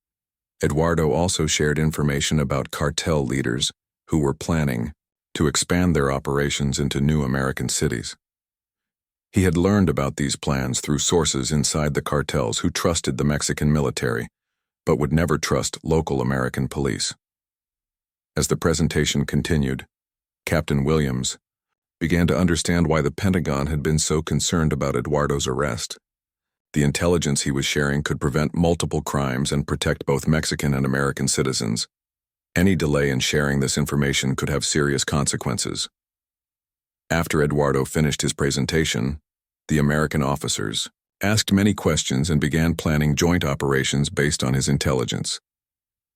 Eduardo also shared information about cartel leaders who were planning to expand their operations into new American cities. He had learned about these plans through sources inside the cartels who trusted the Mexican military, but would never trust local American police. As the presentation continued, Captain Williams began to understand why the Pentagon had been so concerned about Eduardo's arrest. The intelligence he was sharing could prevent multiple crimes and protect both Mexican and American citizens. Any delay in sharing this information could have serious consequences. After Eduardo finished his presentation, the American officers asked many questions and began planning joint operations based on his intelligence.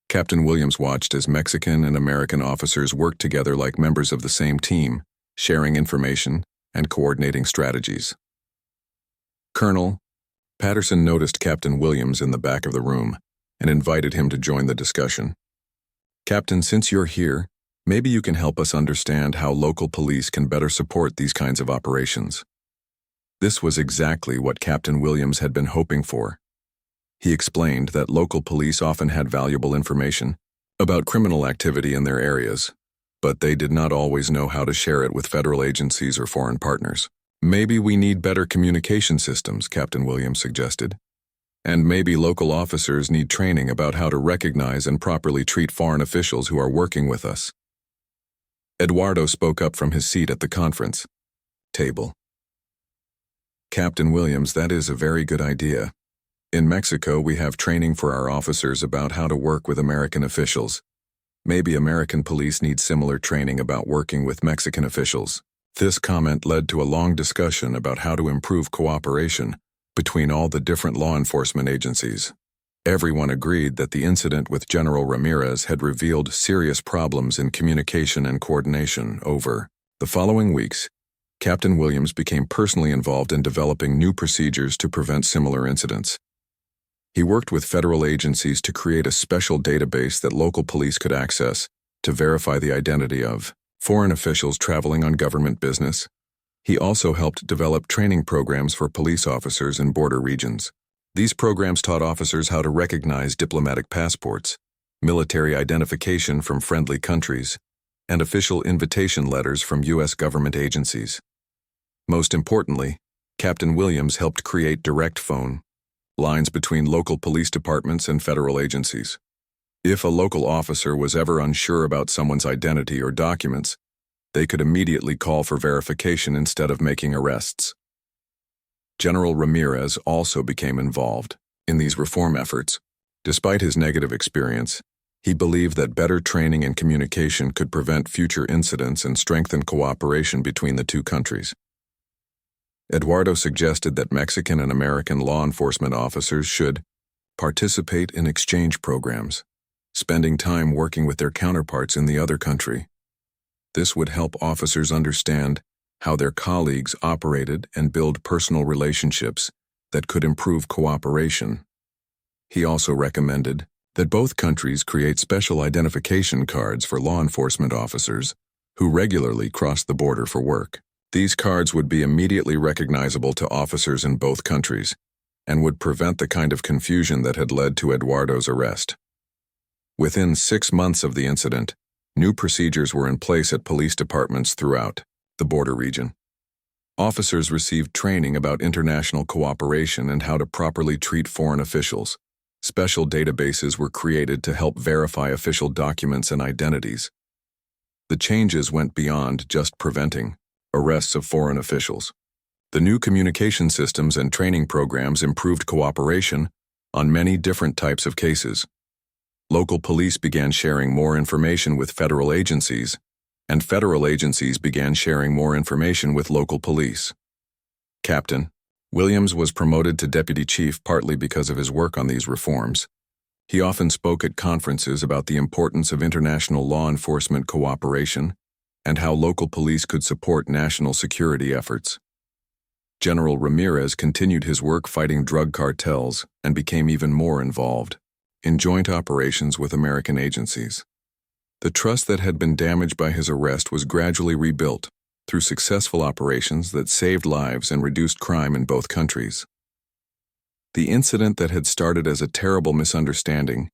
Captain Williams watched as Mexican and American officers worked together like members of the same team, sharing information and coordinating strategies. Colonel Patterson noticed Captain Williams in the back of the room and invited him to join the discussion. "Captain, since you're here, maybe you can help us understand how local police can better support these kinds of operations." This was exactly what Captain Williams had been hoping for. He explained that local police often had valuable information about criminal activity in their areas, but they did not always know how to share it with federal agencies or foreign partners. "Maybe we need better communication systems," Captain Williams suggested. "And maybe local officers need training about how to recognize and properly treat foreign officials who are working with us." Eduardo spoke up from his seat at the conference table. "Captain Williams, that is a very good idea. In Mexico, we have training for our officers about how to work with American officials. Maybe American police need similar training about working with Mexican officials." This comment led to a long discussion about how to improve cooperation between all the different law enforcement agencies. Everyone agreed that the incident with General Ramirez had revealed serious problems in communication and coordination. Over the following weeks, Captain Williams became personally involved in developing new procedures to prevent similar incidents. He worked with federal agencies to create a special database that local police could access to verify the identity of foreign officials traveling on government business. He also helped develop training programs for police officers in border regions. These programs taught officers how to recognize diplomatic passports, military identification from friendly countries, and official invitation letters from U.S. government agencies. Most importantly, Captain Williams helped create direct phone lines between local police departments and federal agencies. If a local officer was ever unsure about someone's identity or documents, they could immediately call for verification instead of making arrests. General Ramirez also became involved in these reform efforts. Despite his negative experience, he believed that better training and communication could prevent future incidents and strengthen cooperation between the two countries. Eduardo suggested that Mexican and American law enforcement officers should participate in exchange programs, spending time working with their counterparts in the other country. This would help officers understand how their colleagues operated and build personal relationships that could improve cooperation. He also recommended that both countries create special identification cards for law enforcement officers who regularly cross the border for work. These cards would be immediately recognizable to officers in both countries and would prevent the kind of confusion that had led to Eduardo's arrest. Within 6 months of the incident, new procedures were in place at police departments throughout the border region. Officers received training about international cooperation and how to properly treat foreign officials. Special databases were created to help verify official documents and identities. The changes went beyond just preventing arrests of foreign officials. The new communication systems and training programs improved cooperation on many different types of cases. Local police began sharing more information with federal agencies, and federal agencies began sharing more information with local police. Captain Williams was promoted to deputy chief partly because of his work on these reforms. He often spoke at conferences about the importance of international law enforcement cooperation and how local police could support national security efforts. General Ramirez continued his work fighting drug cartels and became even more involved in joint operations with American agencies. The trust that had been damaged by his arrest was gradually rebuilt through successful operations that saved lives and reduced crime in both countries. The incident that had started as a terrible misunderstanding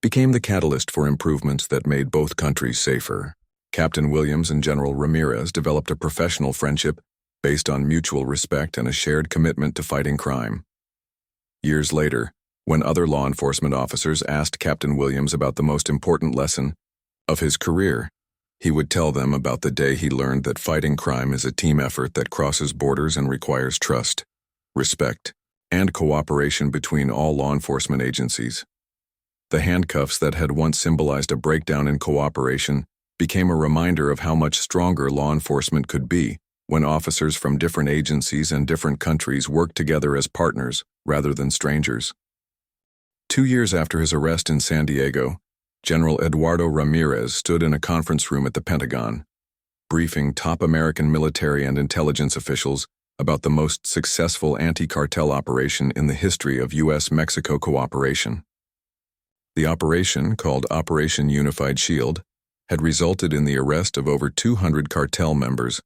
became the catalyst for improvements that made both countries safer. Captain Williams and General Ramirez developed a professional friendship based on mutual respect and a shared commitment to fighting crime. Years later, when other law enforcement officers asked Captain Williams about the most important lesson of his career, he would tell them about the day he learned that fighting crime is a team effort that crosses borders and requires trust, respect, and cooperation between all law enforcement agencies. The handcuffs that had once symbolized a breakdown in cooperation became a reminder of how much stronger law enforcement could be when officers from different agencies and different countries worked together as partners rather than strangers. 2 years after his arrest in San Diego, General Eduardo Ramirez stood in a conference room at the Pentagon, briefing top American military and intelligence officials about the most successful anti-cartel operation in the history of U.S.-Mexico cooperation. The operation, called Operation Unified Shield, had resulted in the arrest of over 200 cartel members,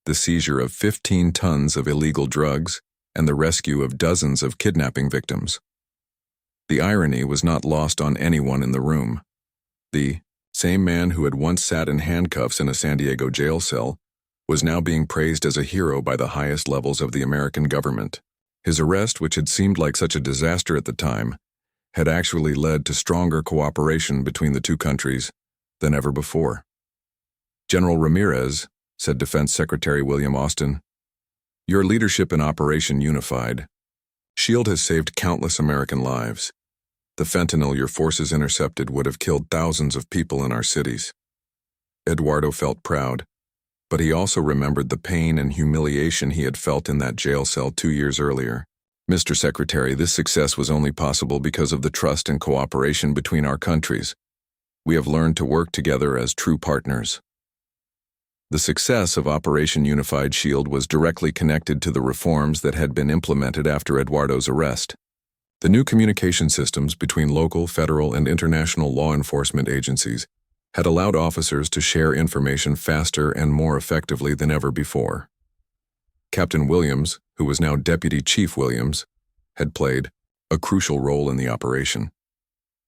the seizure of 15 tons of illegal drugs, and the rescue of dozens of kidnapping victims. The irony was not lost on anyone in the room. The same man who had once sat in handcuffs in a San Diego jail cell was now being praised as a hero by the highest levels of the American government. His arrest, which had seemed like such a disaster at the time, had actually led to stronger cooperation between the two countries than ever before. General Ramirez, said Defense Secretary William Austin, "Your leadership in Operation Unified Shield has saved countless American lives. The fentanyl your forces intercepted would have killed thousands of people in our cities." Eduardo felt proud, but he also remembered the pain and humiliation he had felt in that jail cell 2 years earlier. "Mr. Secretary, this success was only possible because of the trust and cooperation between our countries. We have learned to work together as true partners." The success of Operation Unified Shield was directly connected to the reforms that had been implemented after Eduardo's arrest. The new communication systems between local, federal, and international law enforcement agencies had allowed officers to share information faster and more effectively than ever before. Captain Williams, who was now Deputy Chief Williams, had played a crucial role in the operation.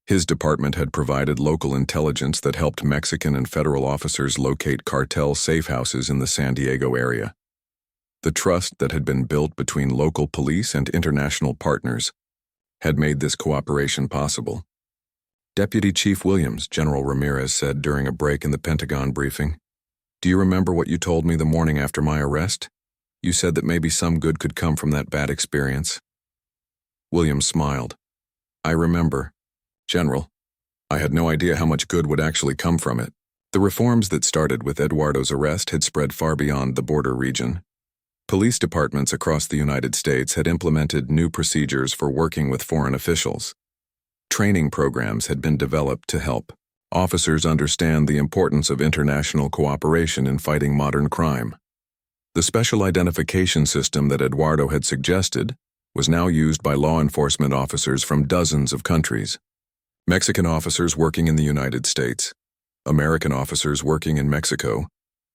His department had provided local intelligence that helped Mexican and federal officers locate cartel safe houses in the San Diego area. The trust that had been built between local police and international partners had made this cooperation possible. "Deputy Chief Williams," General Ramirez said during a break in the Pentagon briefing, "do you remember what you told me the morning after my arrest? You said that maybe some good could come from that bad experience." Williams smiled. "I remember. General, I had no idea how much good would actually come from it." The reforms that started with Eduardo's arrest had spread far beyond the border region. Police departments across the United States had implemented new procedures for working with foreign officials. Training programs had been developed to help officers understand the importance of international cooperation in fighting modern crime. The special identification system that Eduardo had suggested was now used by law enforcement officers from dozens of countries. Mexican officers working in the United States, American officers working in Mexico,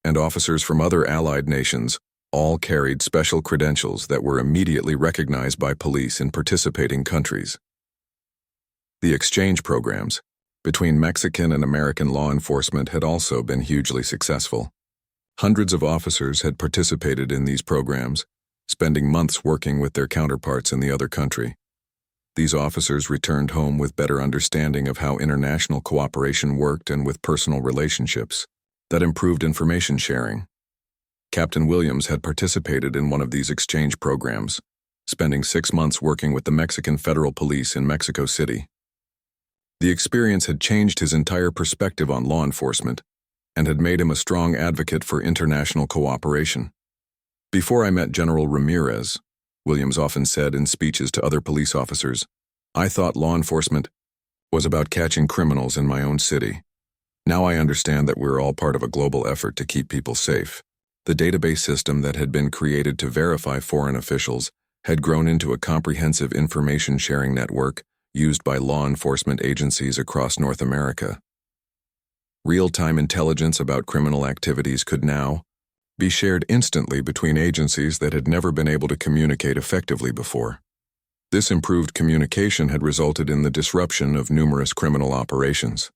and officers from other allied nations all carried special credentials that were immediately recognized by police in participating countries. The exchange programs, between Mexican and American law enforcement had also been hugely successful. Hundreds of officers had participated in these programs, spending months working with their counterparts in the other country. These officers returned home with better understanding of how international cooperation worked and with personal relationships that improved information sharing. Captain Williams had participated in one of these exchange programs, spending 6 months working with the Mexican Federal Police in Mexico City. The experience had changed his entire perspective on law enforcement and had made him a strong advocate for international cooperation. "Before I met General Ramirez," Williams often said in speeches to other police officers, "I thought law enforcement was about catching criminals in my own city. Now I understand that we're all part of a global effort to keep people safe." The database system that had been created to verify foreign officials had grown into a comprehensive information sharing network used by law enforcement agencies across North America. Real-time intelligence about criminal activities could now be shared instantly between agencies that had never been able to communicate effectively before. This improved communication had resulted in the disruption of numerous criminal operations.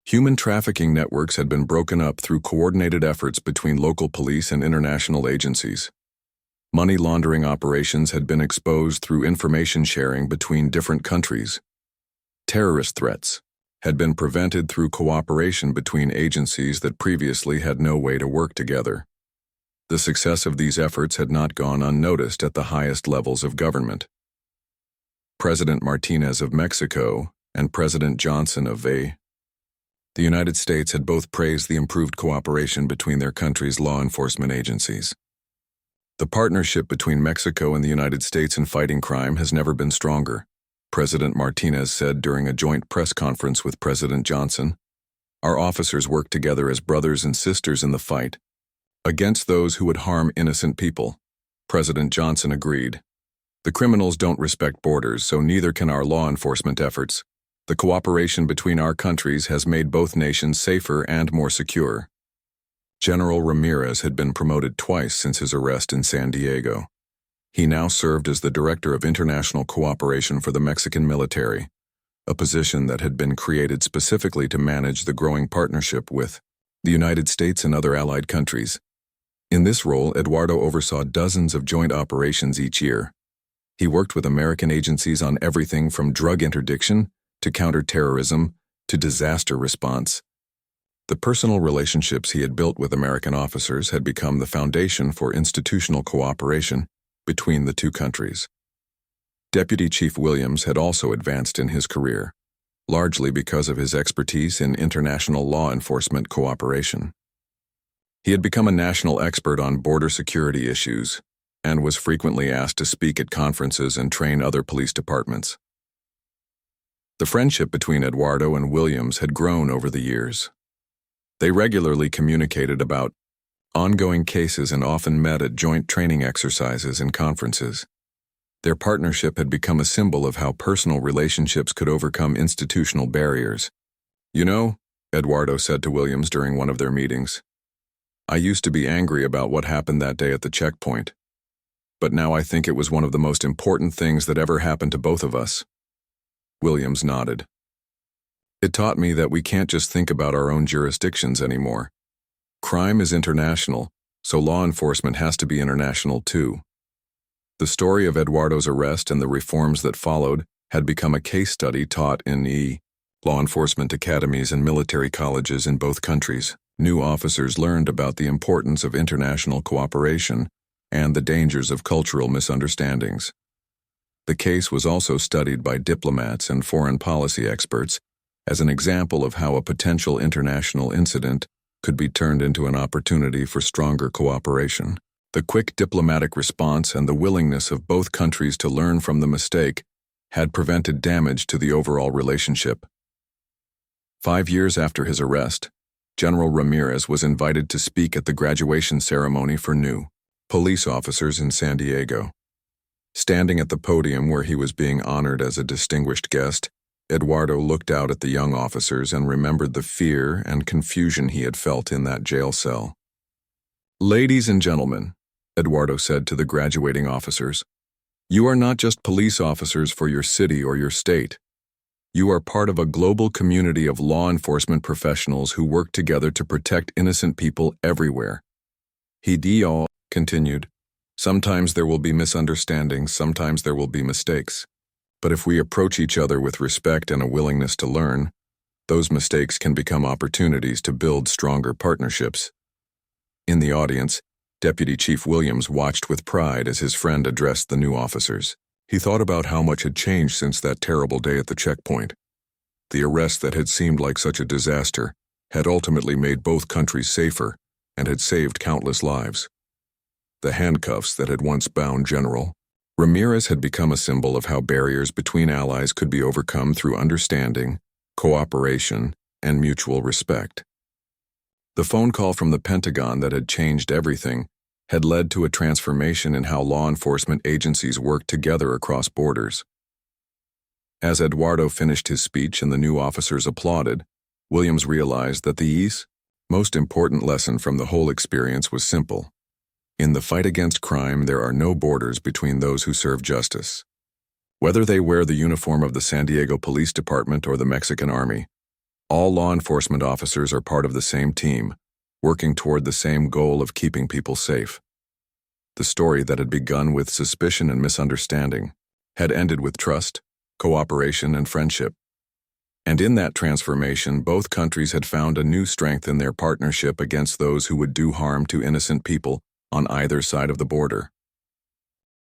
Human trafficking networks had been broken up through coordinated efforts between local police and international agencies. Money laundering operations had been exposed through information sharing between different countries. Terrorist threats had been prevented through cooperation between agencies that previously had no way to work together. The success of these efforts had not gone unnoticed at the highest levels of government. President Martinez of Mexico and President Johnson of the United States had both praised the improved cooperation between their countries' law enforcement agencies. "The partnership between Mexico and the United States in fighting crime has never been stronger," President Martinez said during a joint press conference with President Johnson. "Our officers work together as brothers and sisters in the fight against those who would harm innocent people." President Johnson agreed. "The criminals don't respect borders, so neither can our law enforcement efforts. The cooperation between our countries has made both nations safer and more secure." General Ramirez had been promoted twice since his arrest in San Diego. He now served as the Director of International Cooperation for the Mexican military, a position that had been created specifically to manage the growing partnership with the United States and other allied countries. In this role, Eduardo oversaw dozens of joint operations each year. He worked with American agencies on everything from drug interdiction to counterterrorism to disaster response. The personal relationships he had built with American officers had become the foundation for institutional cooperation between the two countries. Deputy Chief Williams had also advanced in his career, largely because of his expertise in international law enforcement cooperation. He had become a national expert on border security issues and was frequently asked to speak at conferences and train other police departments. The friendship between Eduardo and Williams had grown over the years. They regularly communicated about ongoing cases and often met at joint training exercises and conferences. Their partnership had become a symbol of how personal relationships could overcome institutional barriers. "You know," Eduardo said to Williams during one of their meetings, "I used to be angry about what happened that day at the checkpoint, but now I think it was one of the most important things that ever happened to both of us." Williams nodded. "It taught me that we can't just think about our own jurisdictions anymore. Crime is international, so law enforcement has to be international too." The story of Eduardo's arrest and the reforms that followed had become a case study taught in law enforcement academies and military colleges in both countries. New officers learned about the importance of international cooperation and the dangers of cultural misunderstandings. The case was also studied by diplomats and foreign policy experts as an example of how a potential international incident could be turned into an opportunity for stronger cooperation. The quick diplomatic response and the willingness of both countries to learn from the mistake had prevented damage to the overall relationship. 5 years after his arrest, General Ramirez was invited to speak at the graduation ceremony for new police officers in San Diego. Standing at the podium where he was being honored as a distinguished guest, Eduardo looked out at the young officers and remembered the fear and confusion he had felt in that jail cell. "Ladies and gentlemen," Eduardo said to the graduating officers, "you are not just police officers for your city or your state. You are part of a global community of law enforcement professionals who work together to protect innocent people everywhere. He all continued. Sometimes there will be misunderstandings, sometimes there will be mistakes. But if we approach each other with respect and a willingness to learn, those mistakes can become opportunities to build stronger partnerships. In the audience, Deputy Chief Williams watched with pride as his friend addressed the new officers. He thought about how much had changed since that terrible day at the checkpoint. The arrest that had seemed like such a disaster had ultimately made both countries safer and had saved countless lives. The handcuffs that had once bound General Ramirez had become a symbol of how barriers between allies could be overcome through understanding, cooperation, and mutual respect. The phone call from the Pentagon that had changed everything had led to a transformation in how law enforcement agencies work together across borders. As Eduardo finished his speech and the new officers applauded, Williams realized that the most important lesson from the whole experience was simple. In the fight against crime, there are no borders between those who serve justice. Whether they wear the uniform of the San Diego Police Department or the Mexican Army, all law enforcement officers are part of the same team, working toward the same goal of keeping people safe. The story that had begun with suspicion and misunderstanding had ended with trust, cooperation, and friendship. And in that transformation, both countries had found a new strength in their partnership against those who would do harm to innocent people on either side of the border.